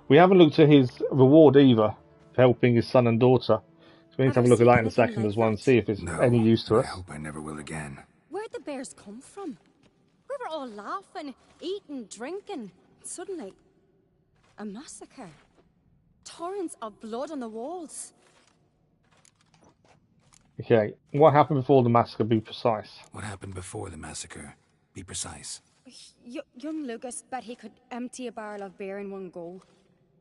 We haven't looked at his reward either for helping his son and daughter. So we need to have a look at that in a second as well and see if it's any use to us. I hope I never will again. Where'd the bears come from? We were all laughing, eating, drinking. Suddenly, a massacre. Torrents of blood on the walls. Okay, what happened before the massacre? Be precise. What happened before the massacre? Be precise. Young Lucas bet he could empty a barrel of beer in one go.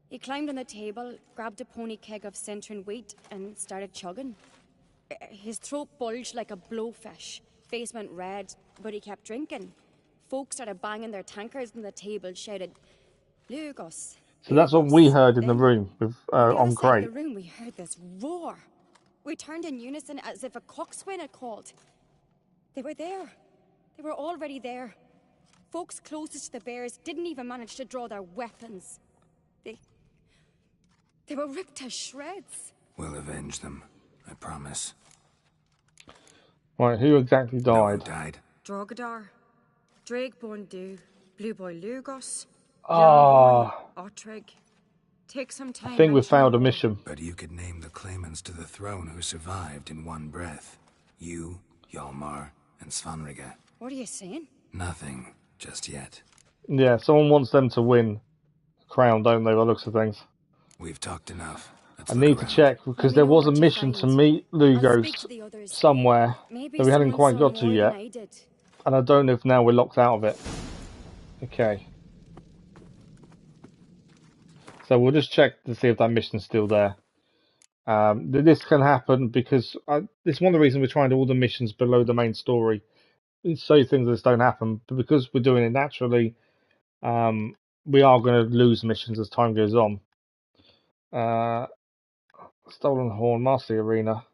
He climbed on the table, grabbed a pony keg of centering wheat, and started chugging. His throat bulged like a blowfish. Face went red, but he kept drinking. Folks started banging their tankards on the table, shouted, "Lugos." So that's what we heard in the room with on Crate. In the room, we heard this roar. We turned in unison as if a coxswain had called. They were there. They were already there. Folks closest to the bears didn't even manage to draw their weapons. They were ripped to shreds. We'll avenge them, I promise. Right, who exactly died? No one died. Drogadar, Drakeborn Du, Blue Boy Lugos, Ottrig. Take some time. I think we found a mission. But you could name the claimants to the throne who survived in one breath. You, Hjalmar, and Svanrige. What are you saying? Nothing, just yet. Yeah, someone wants them to win the crown, don't they, by the looks of things? We've talked enough. I need to check, because there was a mission to meet Lugos somewhere that we hadn't quite got to yet. And I don't know if now we're locked out of it. Okay. So we'll just check to see if that mission's still there. This can happen because it's one of the reasons we're trying to do all the missions below the main story. So things like this don't happen, but because we're doing it naturally, we are going to lose missions as time goes on. Stolen Horn, Master Arena.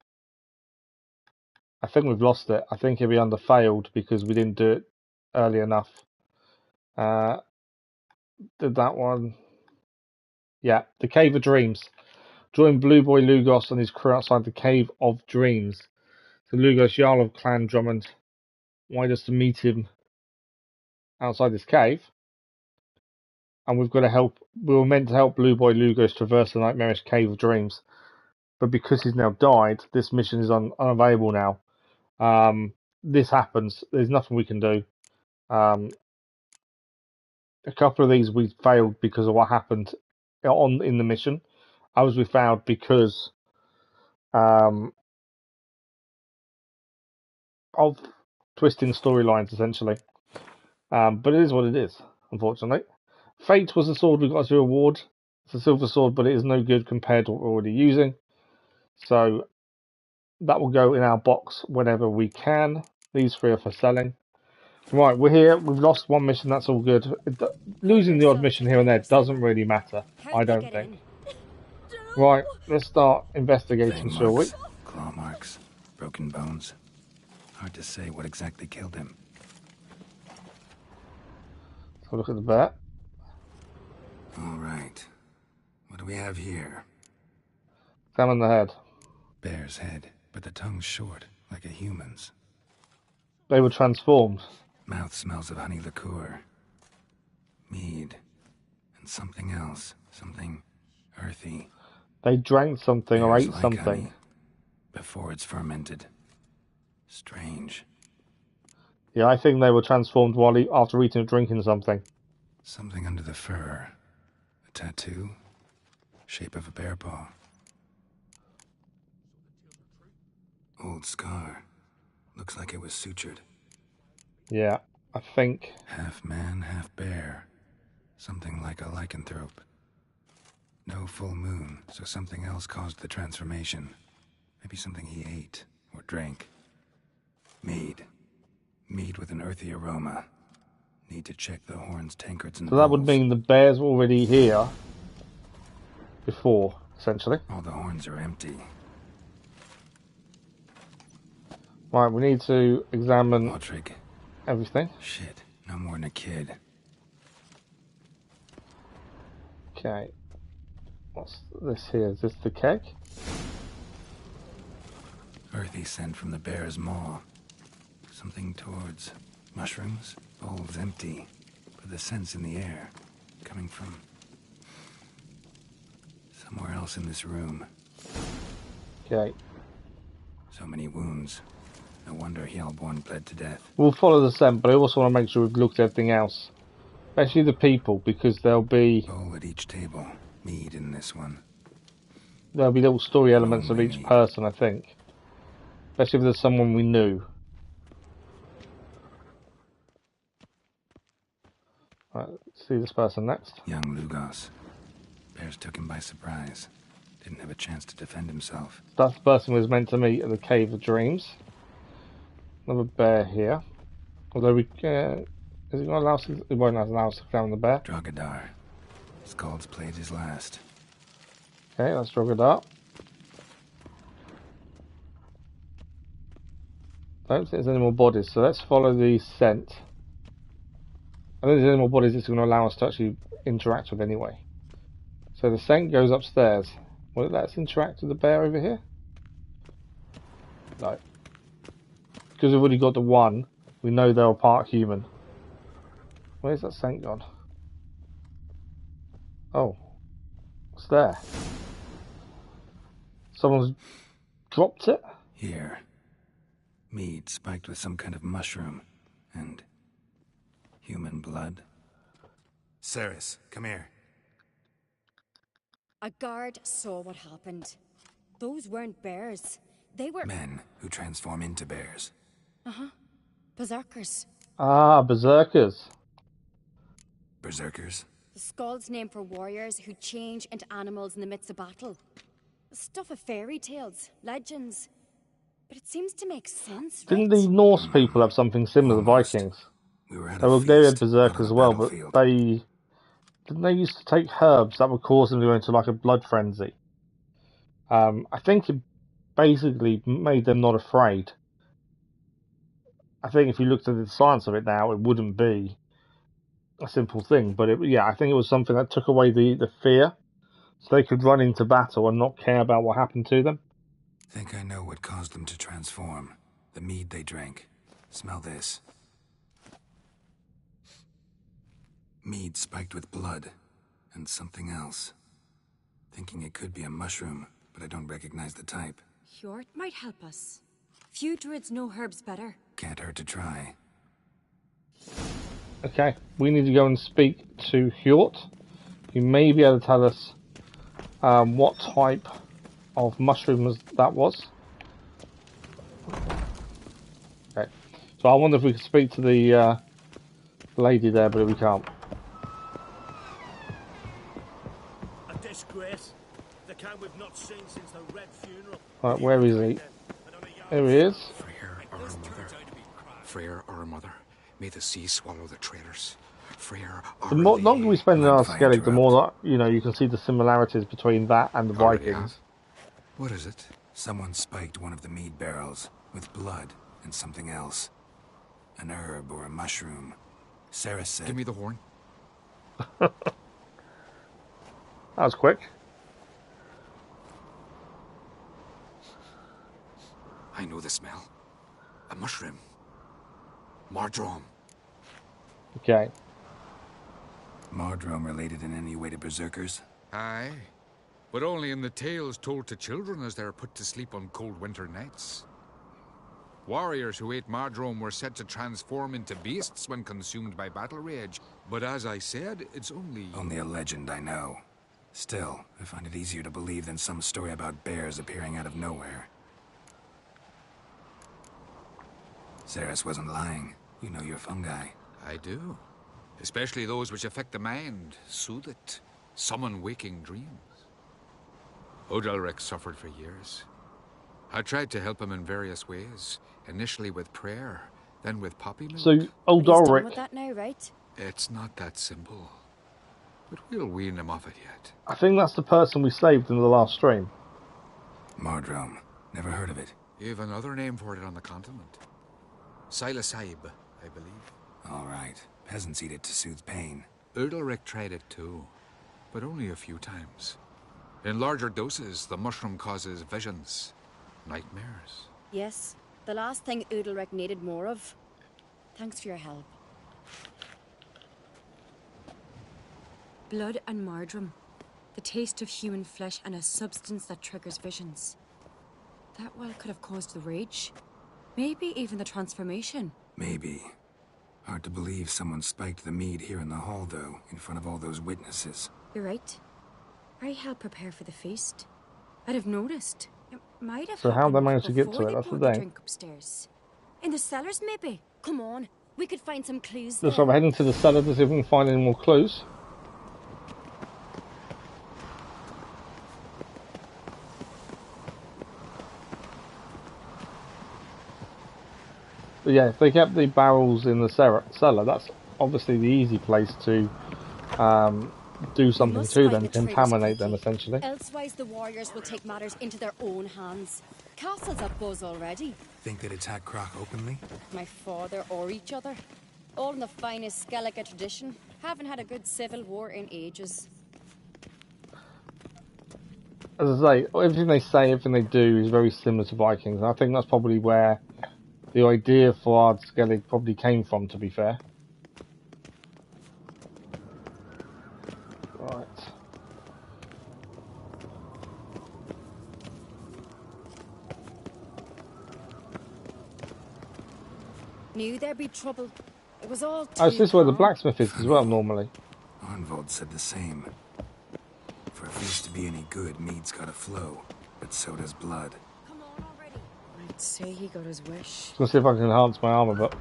I think we've lost it. I think it'll be under failed because we didn't do it early enough. Did that one. Yeah, the Cave of Dreams. Join Blue Boy Lugos and his crew outside the Cave of Dreams. So Lugos, Jarl of Clan Drummond, wanted us to meet him outside this cave. And we've got to help. We were meant to help Blue Boy Lugos traverse the nightmarish Cave of Dreams. But because he's now died, this mission is unavailable now. This happens. There's nothing we can do. A couple of these we failed because of what happened in the mission. Others we failed because of twisting storylines, essentially. But it is what it is, unfortunately. Fate was the sword we got as a reward. It's a silver sword, but it is no good compared to what we're already using. So that will go in our box whenever we can. These 3 are for selling. Right, we're here. We've lost 1 mission. That's all good. Losing the odd mission here and there doesn't really matter, I don't think. Right, let's start investigating, shall we? Claw marks, broken bones. Hard to say what exactly killed him. Let's have a look at the bear. All right. What do we have here? Examine the head. Bear's head, but the tongue's short, like a human's. They were transformed. Mouth smells of honey liqueur. Mead. And something else. Something earthy. They drank something or ate like something. Honey, before it's fermented. Strange. Yeah, I think they were transformed after eating or drinking something. Something under the fur. A tattoo. Shape of a bear paw. Old scar. Looks like it was sutured. Yeah, I think. Half man, half bear. Something like a lycanthrope. No full moon, so something else caused the transformation. Maybe something he ate or drank. Mead. Mead with an earthy aroma. Need to check the horns, tankards, and So that would mean the bears were already here before, essentially. All the horns are empty. Right, we need to examine Autrig. Everything. Shit, no more than a kid. Okay. What's this here? Is this the keg? Earthy scent from the bear's maw. Something towards mushrooms. Bowl's empty, but the scent's in the air. Coming from somewhere else in this room. Okay. So many wounds. No wonder Hellborn bled to death. We'll follow the scent, but I also want to make sure we've looked at everything else. Especially the people, because there'll be... Bowl at each table. Mead in this one. There'll be little story elements of each person, I think. Especially if there's someone we knew. Right, let's see this person next. Young Lugos. Bears took him by surprise. Didn't have a chance to defend himself. That's the person we was meant to meet at the Cave of Dreams. Another bear here. Although we is it going to allow us? It won't allow us to examine the bear. Drogadar. Skald's played his last. Okay, that's Drogadar. I don't think there's any more bodies, so let's follow the scent. I don't think there's any more bodies it's going to allow us to actually interact with anyway. So the scent goes upstairs. Will it let us interact with the bear over here? No. Because we've already got the one, we know they're part human. Where's that scent gone? Oh. What's there? Someone's dropped it? Here. Mead spiked with some kind of mushroom. And human blood. Ceres, come here. A guard saw what happened. Those weren't bears. They were... Men who transform into bears. Uh-huh. Berserkers. Ah, berserkers. Berserkers? The Skald's name for warriors who change into animals in the midst of battle. The stuff of fairy tales, legends. But it seems to make sense, right? Didn't the Norse people have something similar to the Vikings? We were at They had berserkers as well, but didn't they used to take herbs that would cause them to go into like a blood frenzy? I think it basically made them not afraid. I think if you looked at the science of it now, it wouldn't be a simple thing. But I think it was something that took away the fear, so they could run into battle and not care about what happened to them. Think I know what caused them to transform. The mead they drank. Smell this. Mead spiked with blood. And something else. Thinking it could be a mushroom, but I don't recognize the type. Hjort might help us. Few druids know herbs better. Can't hurt to try. Okay, we need to go and speak to Hjort. He may be able to tell us what type of mushroom that was. Okay, so I wonder if we could speak to the lady there, but we can't. A disgrace. The kind we've not seen since the Red Funeral. Right, where is he? There he is. Freyr, our mother. Freyr, our mother. May the sea swallow the traitors. Freyr, our The more longer we spend in our Skellige, the more you know, you can see the similarities between that and the Vikings. What is it? Someone spiked one of the mead barrels with blood and something else. An herb or a mushroom. Sarah said... Give me the horn. That was quick. I know the smell. A mushroom. Mardrome. Okay. Mardrome related in any way to berserkers? Aye. But only in the tales told to children as they are put to sleep on cold winter nights. Warriors who ate Mardrome were said to transform into beasts when consumed by battle rage. But as I said, it's only... Only a legend, I know. Still, I find it easier to believe than some story about bears appearing out of nowhere. Ceres wasn't lying. You know your fungi. I do. Especially those which affect the mind, soothe it, summon waking dreams. Odalric suffered for years. I tried to help him in various ways, initially with prayer, then with poppy milk. So, Odalric... with that now, right? It's not that simple. But we'll wean him off it yet. I think that's the person we saved in the last stream. Mardrome. Never heard of it. You have another name for it on the continent. Silasaib, I believe. All right. Peasants eat it to soothe pain. Odalric tried it too, but only a few times. In larger doses, the mushroom causes visions, nightmares. Yes, the last thing Udalric needed more of. Thanks for your help. Blood and Mardrome. The taste of human flesh and a substance that triggers visions. That well could have caused the rage. Maybe even the transformation. Maybe. Hard to believe someone spiked the mead here in the hall, though, in front of all those witnesses. You're right. I helped prepare for the feast. I'd have noticed. It might have. So how they managed to get to it? That's the thing. Drink upstairs. In the cellars, maybe. Come on, we could find some clues. So I'm heading to the cellar to see if we can find any more clues. But yeah, if they kept the barrels in the cellar, that's obviously the easy place to do something to them, contaminate them essentially. Elsewise, the warriors will take matters into their own hands. Castle's a buzz already. Think they'd attack Croc openly? My father or each other. All in the finest Skellige tradition. Haven't had a good civil war in ages. As I say, everything they say, everything they do is very similar to Vikings. And I think that's probably where the idea for Ard Skellige probably came from, to be fair. Right. Knew there'd be trouble. It was all Oh, is this where the blacksmith is as well, normally? Arnvold said the same. For a feast to be any good, mead's gotta flow, but so does blood. I'd say he got his wish. I'm gonna see if I can enhance my armor, but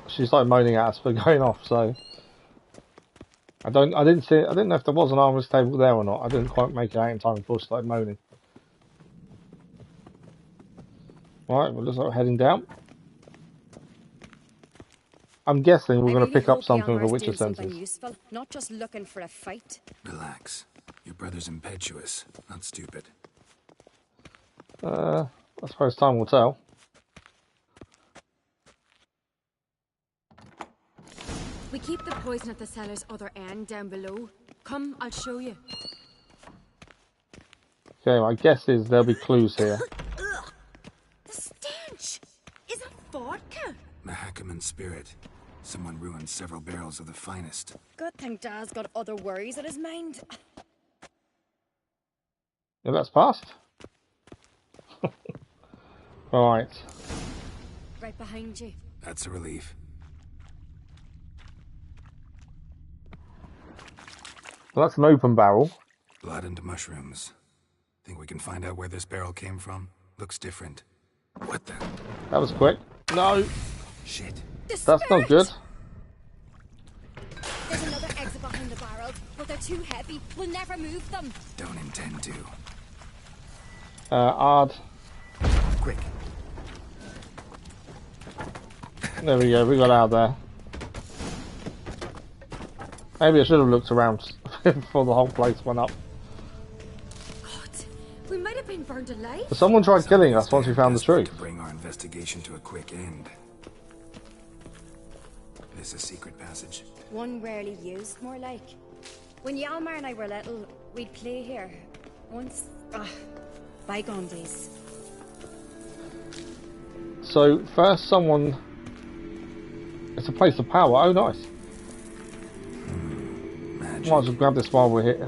she started moaning at us for going off. So I didn't know if there was an armorer's table there or not. I didn't quite make it out in time before she started moaning. Right, we're just heading down. I'm guessing we're going to pick up something with the Witcher senses. Useful, not just looking for a fight. Relax. Your brother's impetuous, not stupid. I suppose time will tell. We keep the poison at the cellar's other end down below. Come, I'll show you. Okay, my guess is there'll be clues here. The stench! Is it vodka? Mahakaman spirit. Someone ruined several barrels of the finest. Good thing Dad's got other worries in his mind. Yeah, that's passed. Right. Right behind you. That's a relief. Well, that's an open barrel. Blood and mushrooms. Think we can find out where this barrel came from? Looks different. What the? That was quick. No. Shit. That's not good. They're too heavy. We'll never move them. Don't intend to. Odd. Quick. There we go, we got out there. Maybe I should have looked around before the whole place went up. God, we might have been burned alive. But someone tried killing us once we found the truth. To bring our investigation to a quick end. This a secret passage? One rarely used, more like. When Yalmar and I were little, we'd play here. Once, bygone days. So, first someone... It's a place of power. Oh, nice. Might as well grab this while we're here.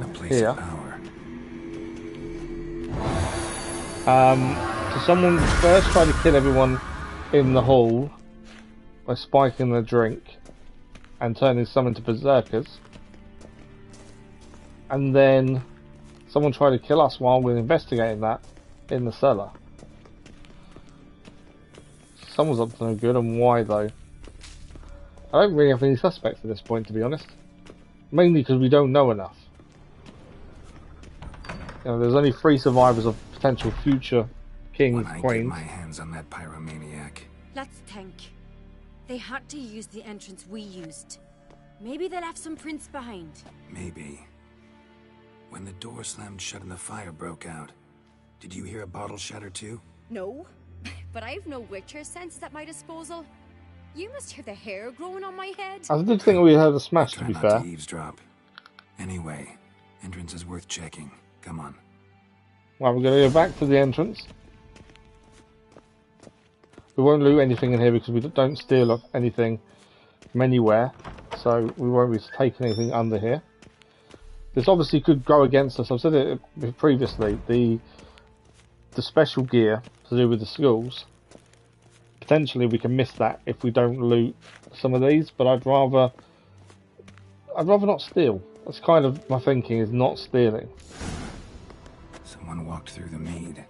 So someone first tried to kill everyone in the hall by spiking the drink and turning some into berserkers. And then someone tried to kill us while we were investigating that in the cellar. Someone's up to no good, and why though? I don't really have any suspects at this point, to be honest. Mainly because we don't know enough. You know, there's only 3 survivors of potential future kings, When I queens. get my hands on that pyromaniac. Let's think. They had to use the entrance we used. Maybe they left some prints behind. Maybe. When the door slammed shut and the fire broke out, did you hear a bottle shatter too? No, but I've no witcher sense at my disposal. You must hear the hair growing on my head. I did think we heard a smash, to be Try fair. not to eavesdrop. Anyway, entrance is worth checking. Come on. Right, we're going to go back to the entrance. We won't loot anything in here because we don't steal anything from anywhere. So we won't be taking anything under here. This obviously could go against us. I've said it previously. The special gear to do with the schools. Potentially we can miss that if we don't loot some of these, but I'd rather not steal. That's kind of my thinking, is not stealing. Someone walked through the mead.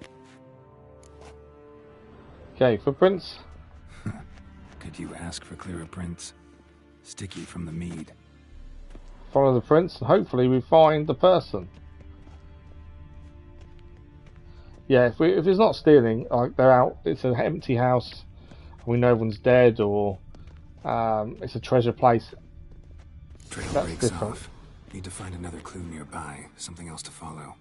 Okay, footprints. Could you ask for clearer prints? Sticky from the mead. Follow the prints and hopefully we find the person. Yeah, if it's not stealing, like they're out, it's an empty house, we know everyone's dead, or it's a treasure place. Trail That's breaks different. off. Need to find another clue nearby. Something else to follow.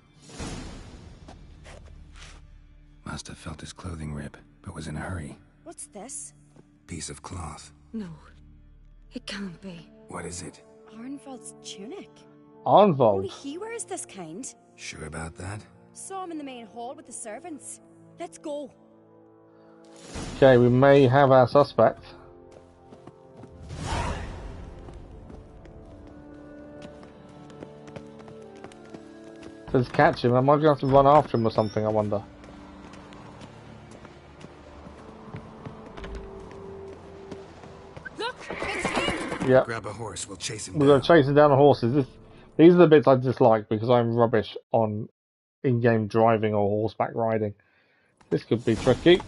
Must have felt his clothing rip, but was in a hurry. What's this? Piece of cloth. No, it can't be. What is it? Arnvald's tunic. Arnvald? Only he wears this kind. Sure about that? Saw him in the main hall with the servants. Let's go. Okay, we may have our suspect. Says catch him. Am I going to have to run after him or something, I wonder? Look, it's him. Yeah. Grab a horse, we'll chase him We're going to chase him down on horses. These are the bits I dislike because I'm rubbish on in-game driving or horseback riding. This could be tricky.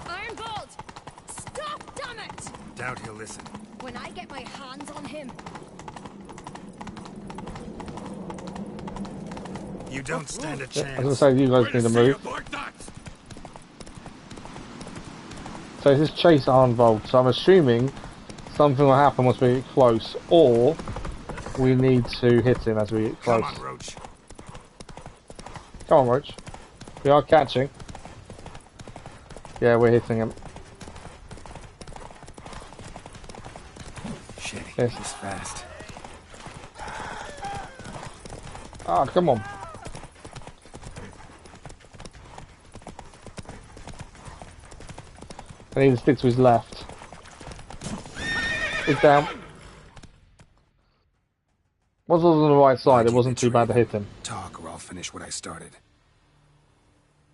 Arnvald! Stop, damn it! Doubt he'll listen. When I get my hands on him. You don't stand a As chance. I say, you guys need to move. So this is chase Arnvald, so I'm assuming something will happen once we get close, or we need to hit him as we get close. Come on, Roach. Come on, Roach. We are catching. Yeah, we're hitting him. Shit, Yes. he's fast. Ah, come on. I need to stick to his left. He's down. Was on the right side, it wasn't too bad to hit him. Talk or I'll finish what I started.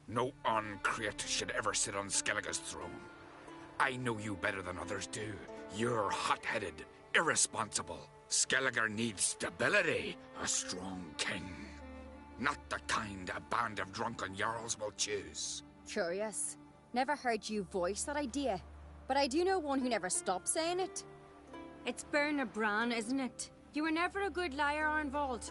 No uncreate should ever sit on Skellige's throne. I know you better than others do. You're hot-headed, irresponsible. Skellige needs stability, a strong king. Not the kind a band of drunken jarls will choose. Curious. Never heard you voice that idea. but I do know one who never stops saying it. It's Berna Bran, isn't it? You were never a good liar, Arnvald.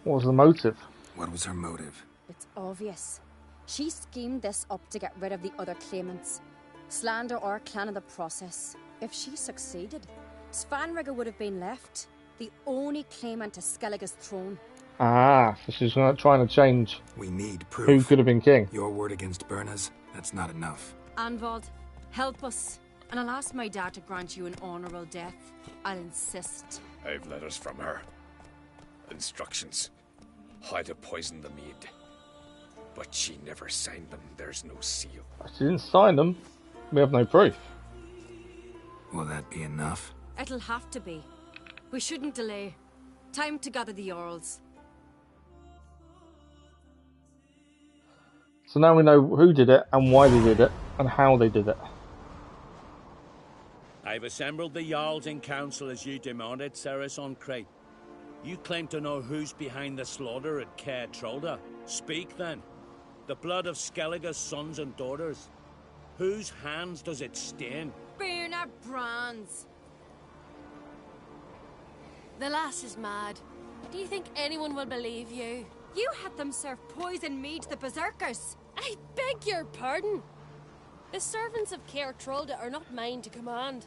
What was the motive? What was her motive? It's obvious. She schemed this up to get rid of the other claimants. Slander our clan in the process. If she succeeded, Svanrigga would have been left, the only claimant to Skellige's throne. Ah, so she's trying to change. We need proof. Who could have been king? Your word against Berna's? That's not enough. Arnvald, help us. And I'll ask my dad to grant you an honourable death. I'll insist. I've letters from her. Instructions. How to poison the mead. But she never signed them. There's no seal. She didn't sign them. We have no proof. Will that be enough? It'll have to be. We shouldn't delay. Time to gather the Jarls. So now we know who did it and why they did it and how they did it. I've assembled the Jarls in council as you demanded, Ceres on Crate. You claim to know who's behind the slaughter at Caer Trolda. Speak then. The blood of Skellige's sons and daughters. Whose hands does it stain? Berna Bran's. The lass is mad. Do you think anyone will believe you? You had them serve poison mead to the berserkers. I beg your pardon. The servants of Caer Trolda are not mine to command.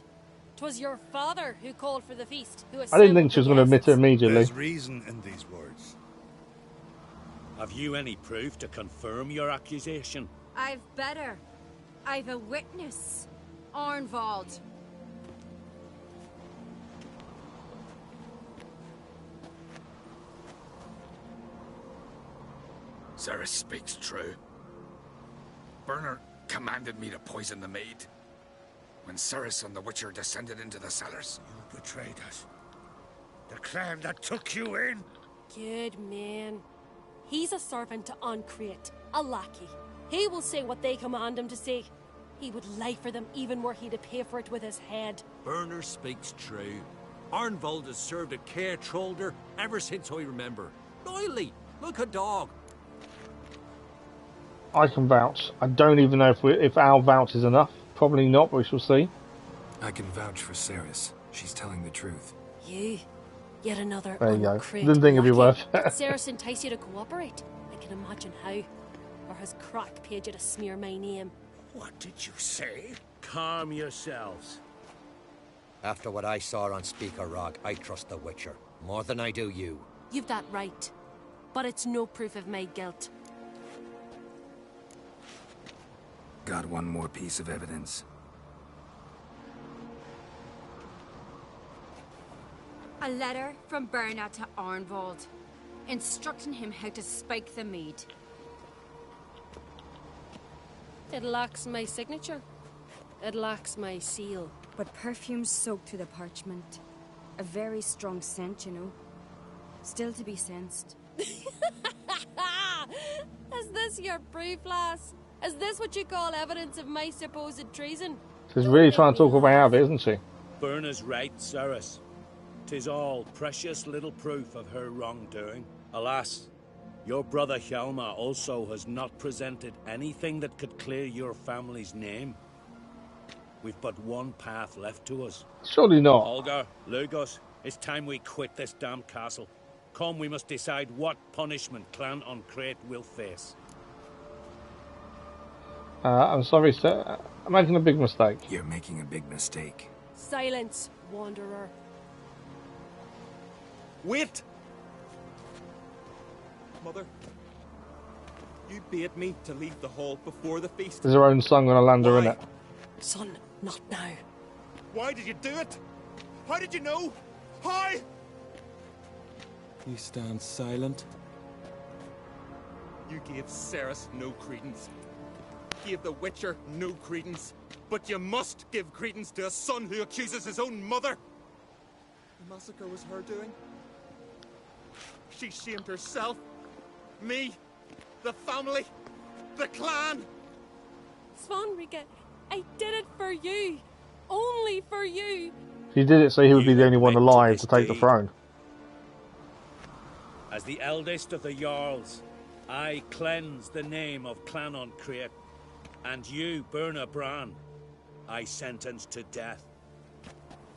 'Twas your father who called for the feast. I didn't think she was going to admit it immediately. There's reason in these words. Have you any proof to confirm your accusation? I've better. I've a witness. Arnvald. Ceres speaks true. Berna commanded me to poison the maid. When Ceres and the Witcher descended into the cellars. You betrayed us. The clan that took you in. Good man. He's a servant to Ancrate, a lackey. He will say what they command him to say. He would lie for them even were he to pay for it with his head. Berner speaks true. Arnvald has served at Caer Trolda ever since I remember. Loyally, like a dog. I can vouch. I don't even know if our vouch is enough. Probably not, but we shall see. I can vouch for Ceres. She's telling the truth. You, yet another there you go. Ancrate Didn't think it'd be worth it. Did Ceres entice you to cooperate? I can imagine how. Or has Crack paid you to smear my name? What did you say? Calm yourselves. After what I saw on Speaker Rock, I trust the Witcher. More than I do you. You've that right. But it's no proof of my guilt. Got one more piece of evidence. A letter from Berna to Arnvald, instructing him how to spike the mead. It lacks my signature. It lacks my seal. But perfume soaked through the parchment. A very strong scent, you know. Still to be sensed. Is this your proof, lass? Is this what you call evidence of my supposed treason? She's really trying to talk her way out of it, isn't she? Berna's right, Ceres. 'Tis all precious little proof of her wrongdoing. Alas, your brother Hjalmar also has not presented anything that could clear your family's name. We've but one path left to us. Surely not. Olga, Lugos, it's time we quit this damn castle. Come, we must decide what punishment Clan Ancrate will face. I'm sorry, sir. I'm making a big mistake. You're making a big mistake. Silence, wanderer. Wait! Mother, you bade me to leave the hall before the feast. There's her own song on a lander in it. Son, not now. Why did you do it? How did you know? How? You stand silent. You gave Ceres no credence. Gave the Witcher no credence. But you must give credence to a son who accuses his own mother. The massacre was her doing. She shamed herself. Me. The family. The clan. Svanrigga, I did it for you. Only for you. She did it so he would be the only one alive to take the throne. As the eldest of the Jarls, I cleanse the name of Clan Ancrate, and you, Berna Bran, I sentence to death.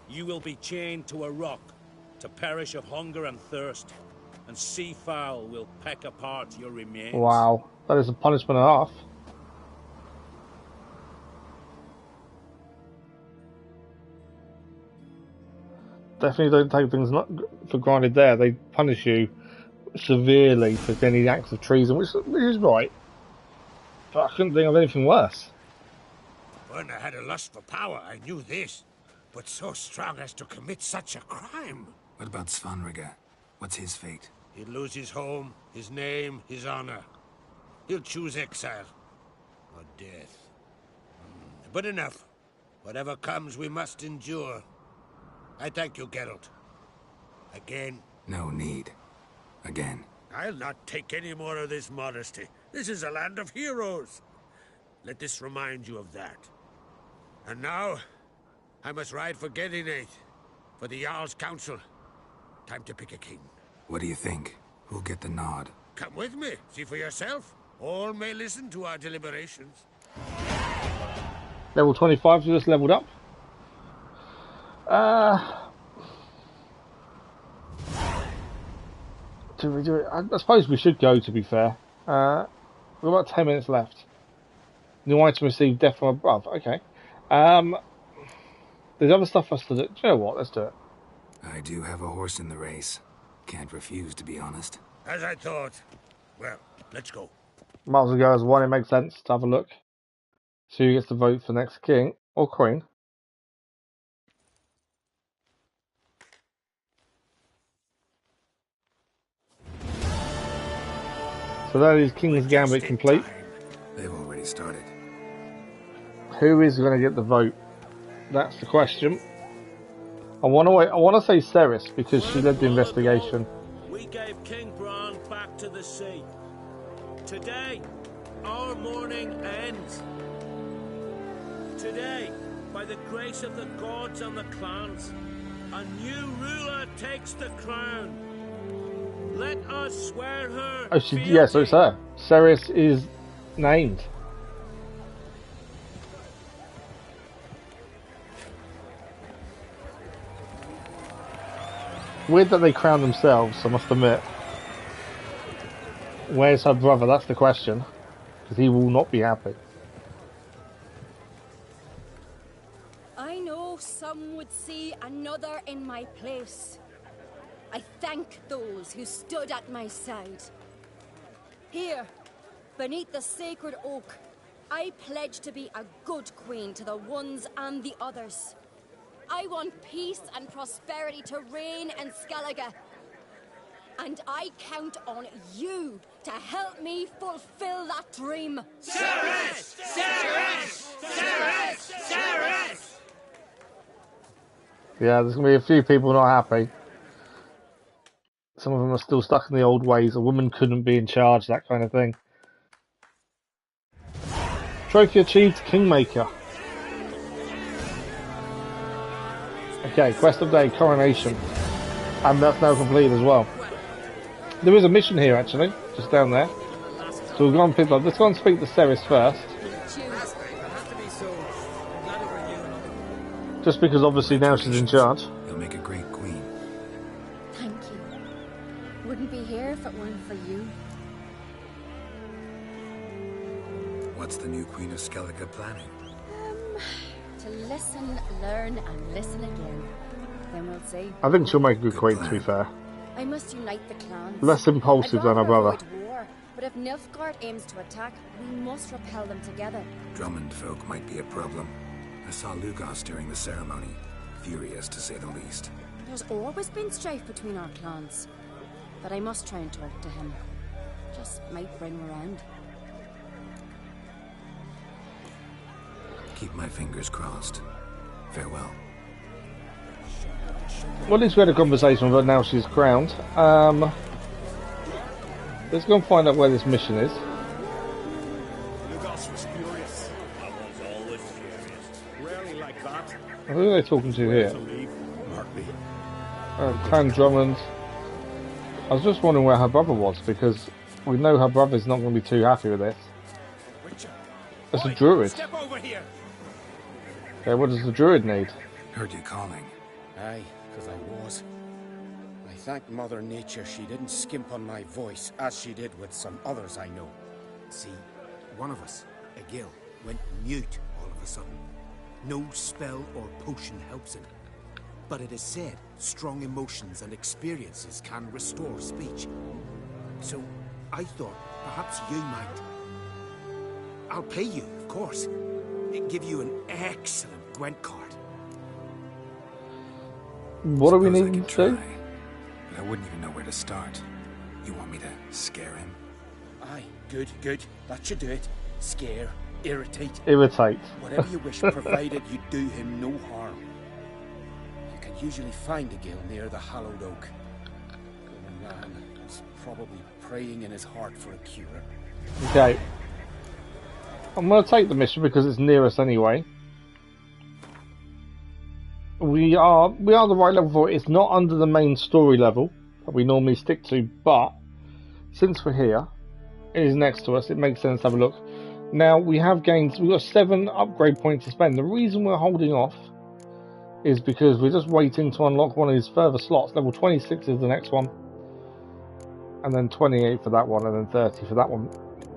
You will be chained to a rock, to perish of hunger and thirst, and seafowl will peck apart your remains. Wow, that is a punishment and a half. Definitely don't take things not for granted there. They punish you severely for any acts of treason, which is right. But I couldn't think of anything worse. When I had a lust for power, I knew this. But so strong as to commit such a crime. What about Svanrige? What's his fate? He'll lose his home, his name, his honor. He'll choose exile. Or death. But enough. Whatever comes, we must endure. I thank you, Geralt. Again. No need. Again. I'll not take any more of this modesty. This is a land of heroes. Let this remind you of that. And now, I must ride for Gedinate, for the Jarl's council. Time to pick a king. What do you think? Who'll get the nod? Come with me, see for yourself. All may listen to our deliberations. Level 25, so just leveled up. Do we do it? I suppose we should go, to be fair. We've got about 10 minutes left. New item received, death from above. Okay. There's other stuff for us to do. Do you know what? Let's do it. I do have a horse in the race. Can't refuse, to be honest. As I thought. Well, let's go. Might as well go as one. It makes sense to have a look. See who gets to vote for next king or queen. So that is King's Gambit complete. They've already started. Who is going to get the vote? That's the question. I want to say Ceres because she led the investigation. We gave King Bran back to the sea. Today, our mourning ends. Today, by the grace of the gods and the clans, a new ruler takes the crown. Let us swear her. Oh, yeah, so it's her. Ceres is named. Weird that they crown themselves, I must admit. Where's her brother? That's the question. Because he will not be happy. I know some would see another in my place. I thank those who stood at my side. Here, beneath the sacred oak, I pledge to be a good queen to the ones and the others. I want peace and prosperity to reign in Skellige. And I count on you to help me fulfill that dream. Ceres! Ceres! Ceres! Ceres! Yeah, there's going to be a few people not happy. Some of them are still stuck in the old ways. A woman couldn't be in charge, that kind of thing. Trophy achieved, Kingmaker. Okay, quest of day, coronation. And that's now complete as well. There is a mission here, actually, just down there. So we'll go and pick up. Let's go and speak to Ceres first. Just because obviously now she's in charge. You'll make a great queen. Thank you. Wouldn't be here if it weren't for you. What's the new Queen of Skellige planning? To listen, learn, and listen again. Then we'll see. I think she'll make a good queen, to be fair. I must unite the clans. Less impulsive than her brother. War, but if Nilfgaard aims to attack, we must repel them together. Drummond folk might be a problem. I saw Lugos during the ceremony. Furious, to say the least. There's always been strife between our clans. But I must try and talk to him. Just might bring him around. Keep my fingers crossed. Farewell. Well, at least we had a conversation with her now she's crowned. Let's go and find out where this mission is. Lugos was furious. I was always furious. Rarely like that. Who are they talking to here? Mark me. Clan Drummond. I was just wondering where her brother was, because we know her brother's not going to be too happy with this. It's a druid. Step over here. Okay, what does the druid need? Heard you calling. Aye, because I was. I thank Mother Nature she didn't skimp on my voice, as she did with some others I know. See, one of us, a Gil, went mute all of a sudden. No spell or potion helps him. But it is said strong emotions and experiences can restore speech. So I thought perhaps you might. I'll pay you, of course. Give you an excellent Gwent card. What do we need to do? But I wouldn't even know where to start. You want me to scare him? Aye, good, good. That should do it. Scare, irritate. Irritate. Whatever you wish, provided you do him no harm. You can usually find a Gil near the hallowed oak. The man is probably praying in his heart for a cure. Okay. I'm going to take the mission because it's near us anyway. We are the right level for it. It's not under the main story level that we normally stick to, but since we're here, it is next to us. It makes sense to have a look. Now we've got 7 upgrade points to spend. The reason we're holding off is because we're just waiting to unlock one of these further slots. Level 26 is the next one, and then 28 for that one, and then 30 for that one.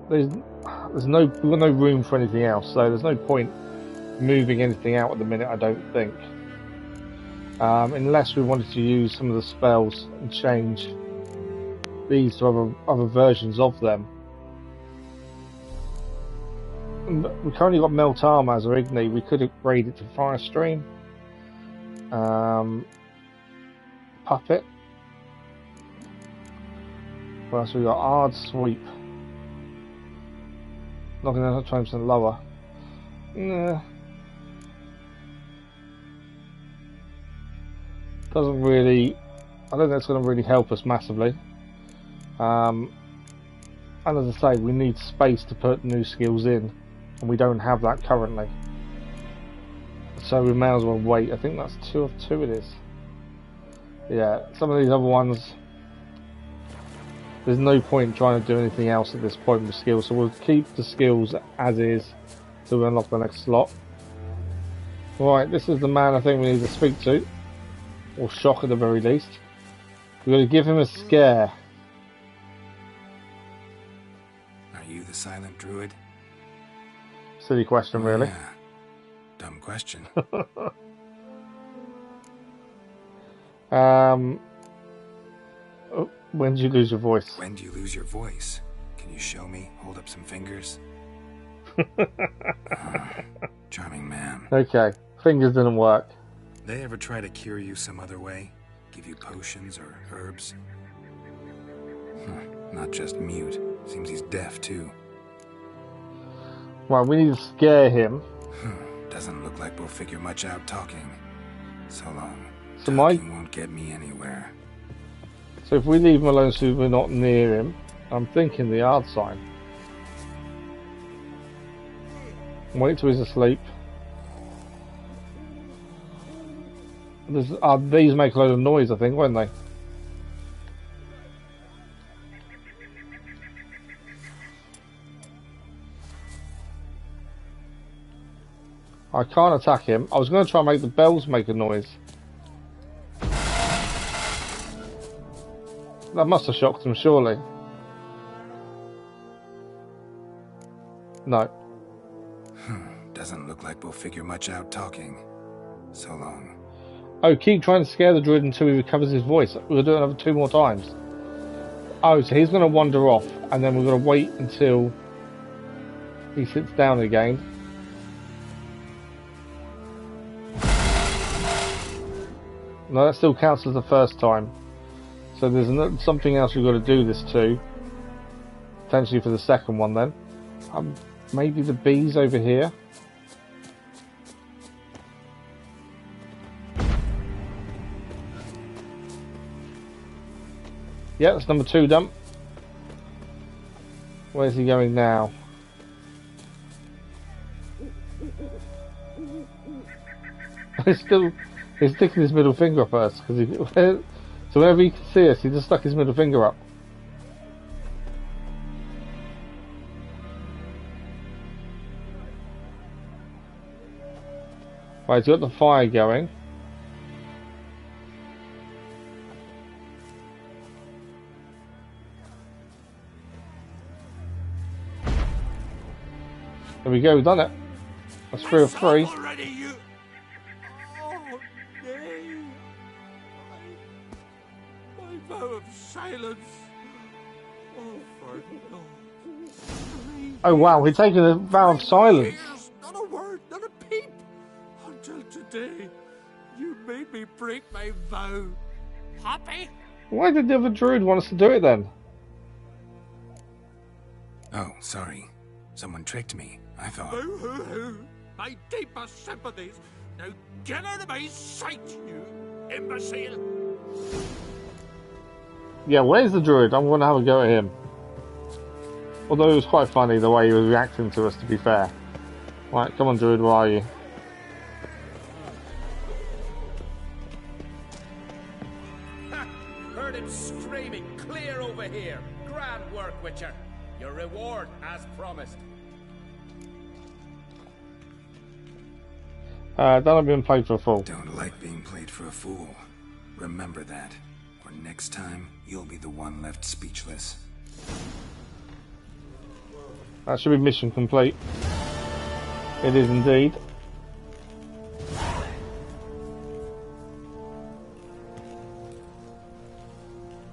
We've got no room for anything else, so there's no point moving anything out at the minute, I don't think. Unless we wanted to use some of the spells and change these to other versions of them. We've currently got Melt Armor as our Igni. We could upgrade it to Fire Stream. Puppet. What else we got? Ard Sweep. Knocking down 20% lower. Nah. Doesn't really. I don't think it's going to really help us massively. And as I say, we need space to put new skills in, and we don't have that currently. So we may as well wait. I think that's 2 of 2 it is. Yeah, some of these other ones, there's no point trying to do anything else at this point with skills, so we'll keep the skills as is till we unlock the next slot. Right, this is the man I think we need to speak to, or shock at the very least. We're going to give him a scare. Are you the silent druid? Silly question, really. Yeah. Dumb question. When did you lose your voice? When do you lose your voice? Can you show me? Hold up some fingers. Charming man. Okay, fingers didn't work. They ever try to cure you some other way? Give you potions or herbs? Not just mute. Seems he's deaf too. Well, we need to scare him. Doesn't look like we'll figure much out talking. So long. So talking won't get me anywhere. So if we leave him alone so we're not near him, I'm thinking the yard sign. Wait till he's asleep. These make a load of noise, I think, won't they? I can't attack him. I was going to try and make the bells make a noise. That must have shocked him, surely. No. Doesn't look like we'll figure much out talking. So long. Oh, keep trying to scare the druid until he recovers his voice. We'll do it another 2 more times. Oh, so he's going to wander off, and then we're going to wait until he sits down again. No, that still counts as the first time. So there's something else we've got to do this to. Potentially for the second one then. Maybe the bees over here. Yeah, that's number 2 done. Where's he going now? He's sticking his middle finger up first, because so whenever he can see us, he just stuck his middle finger up. Right, he's got the fire going. There we go, we've done it. That's 3 of 3. Already, you... Oh, nay. My vow of silence. Oh, for no. Oh wow, we're taking a vow of silence. Not a word, not a peep. Until today, you made me break my vow. Happy? Why did the other druid want us to do it then? Oh, sorry. Someone tricked me. I thought... Boo-hoo-hoo. My deepest sympathies. Now get out of my sight, you imbecile. Yeah, where's the druid? I'm going to have a go at him. Although it was quite funny the way he was reacting to us, to be fair. Right, come on druid, where are you? Ha! Heard him screaming, clear over here. Grand work, Witcher. Your reward as promised. Don't like being played for a fool. Don't like being played for a fool. Remember that. Or next time, you'll be the one left speechless. That should be mission complete. It is indeed.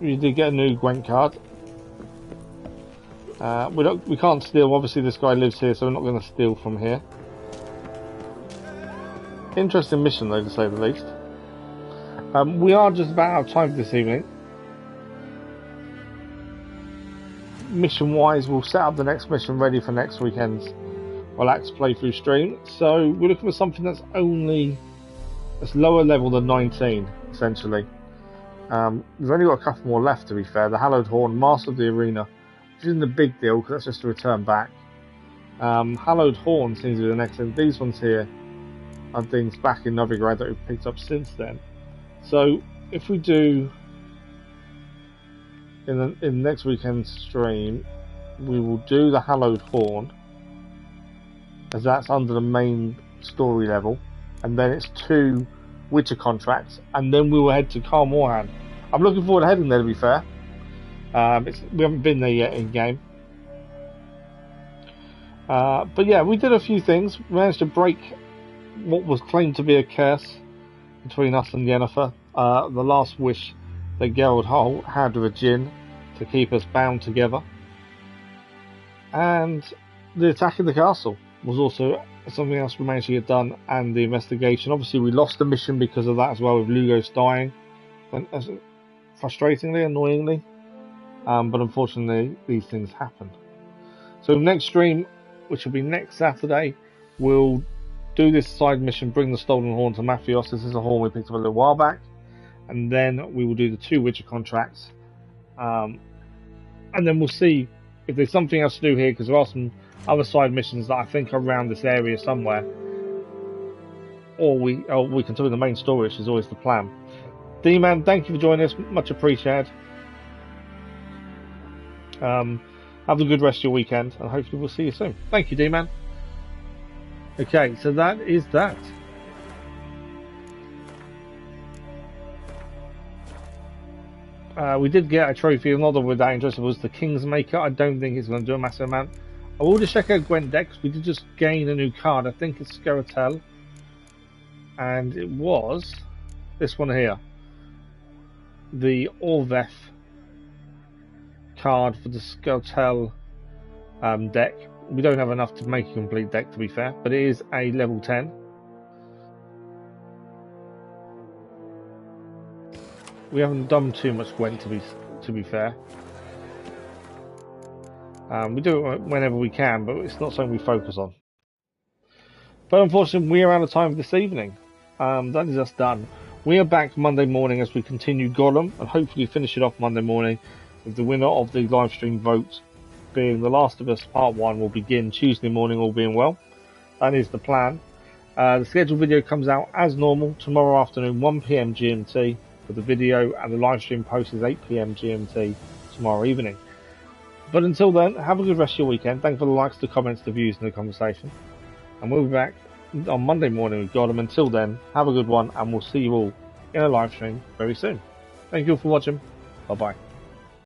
We did get a new Gwent card. We can't steal. Obviously, this guy lives here, so we're not going to steal from here. Interesting mission, though, to say the least. We are just about out of time for this evening. Mission-wise, we'll set up the next mission ready for next weekend's Relax playthrough stream. So we're looking for something that's lower level than 19, essentially. We've only got a couple more left, to be fair. The Hallowed Horn, Master of the Arena, which isn't a big deal because that's just a return back. Hallowed Horn seems to be the next thing. These ones here are things back in Novigrad that we've picked up since then. So if we do in next weekend's stream, we will do the Hallowed Horn, as that's under the main story level, and then it's 2 Witcher contracts, and then we will head to Kaer Morhen. I'm looking forward to heading there, to be fair. We haven't been there yet in game. But yeah, we did a few things. We managed to break what was claimed to be a curse between us and Yennefer. The last wish that Geralt had with a Djinn to keep us bound together. And the attack of the castle was also something else we managed to get done, and the investigation. Obviously we lost the mission because of that as well, with Lugos dying, and frustratingly, annoyingly, but unfortunately these things happened. So next stream, which will be next Saturday, we'll do this side mission, bring the stolen horn to Mathios. This is a horn we picked up a little while back, and then we will do the 2 Witcher contracts, and then we'll see if there's something else to do here, because there are some other side missions that I think are around this area somewhere, or we can do the main story, which is always the plan. D-Man, thank you for joining us, much appreciated. Have a good rest of your weekend, and hopefully we'll see you soon. Thank you, D-Man. Okay, so that is that. We did get a trophy. Another with that interest was the Kingmaker. I don't think it's going to do a massive amount. I will just check out Gwent decks. We did just gain a new card. I think it's Geralt, and it was this one here, the Orveth card for the Geralt deck. We don't have enough to make a complete deck, to be fair, but it is a level 10. We haven't done too much Gwent, to be fair. We do it whenever we can, but it's not something we focus on. But unfortunately, we are out of time for this evening. That is us done. We are back Monday morning as we continue Gollum, and hopefully finish it off Monday morning with the winner of the live stream vote being The Last of Us Part 1 will begin Tuesday morning, all being well. That is the plan. The scheduled video comes out as normal tomorrow afternoon, 1 PM GMT, for the video, and the live stream post is 8 PM GMT tomorrow evening. But until then, have a good rest of your weekend. Thank you for the likes, the comments, the views, and the conversation. And we'll be back on Monday morning with Gotham. Until then, have a good one, and we'll see you all in a live stream very soon. Thank you all for watching. Bye bye.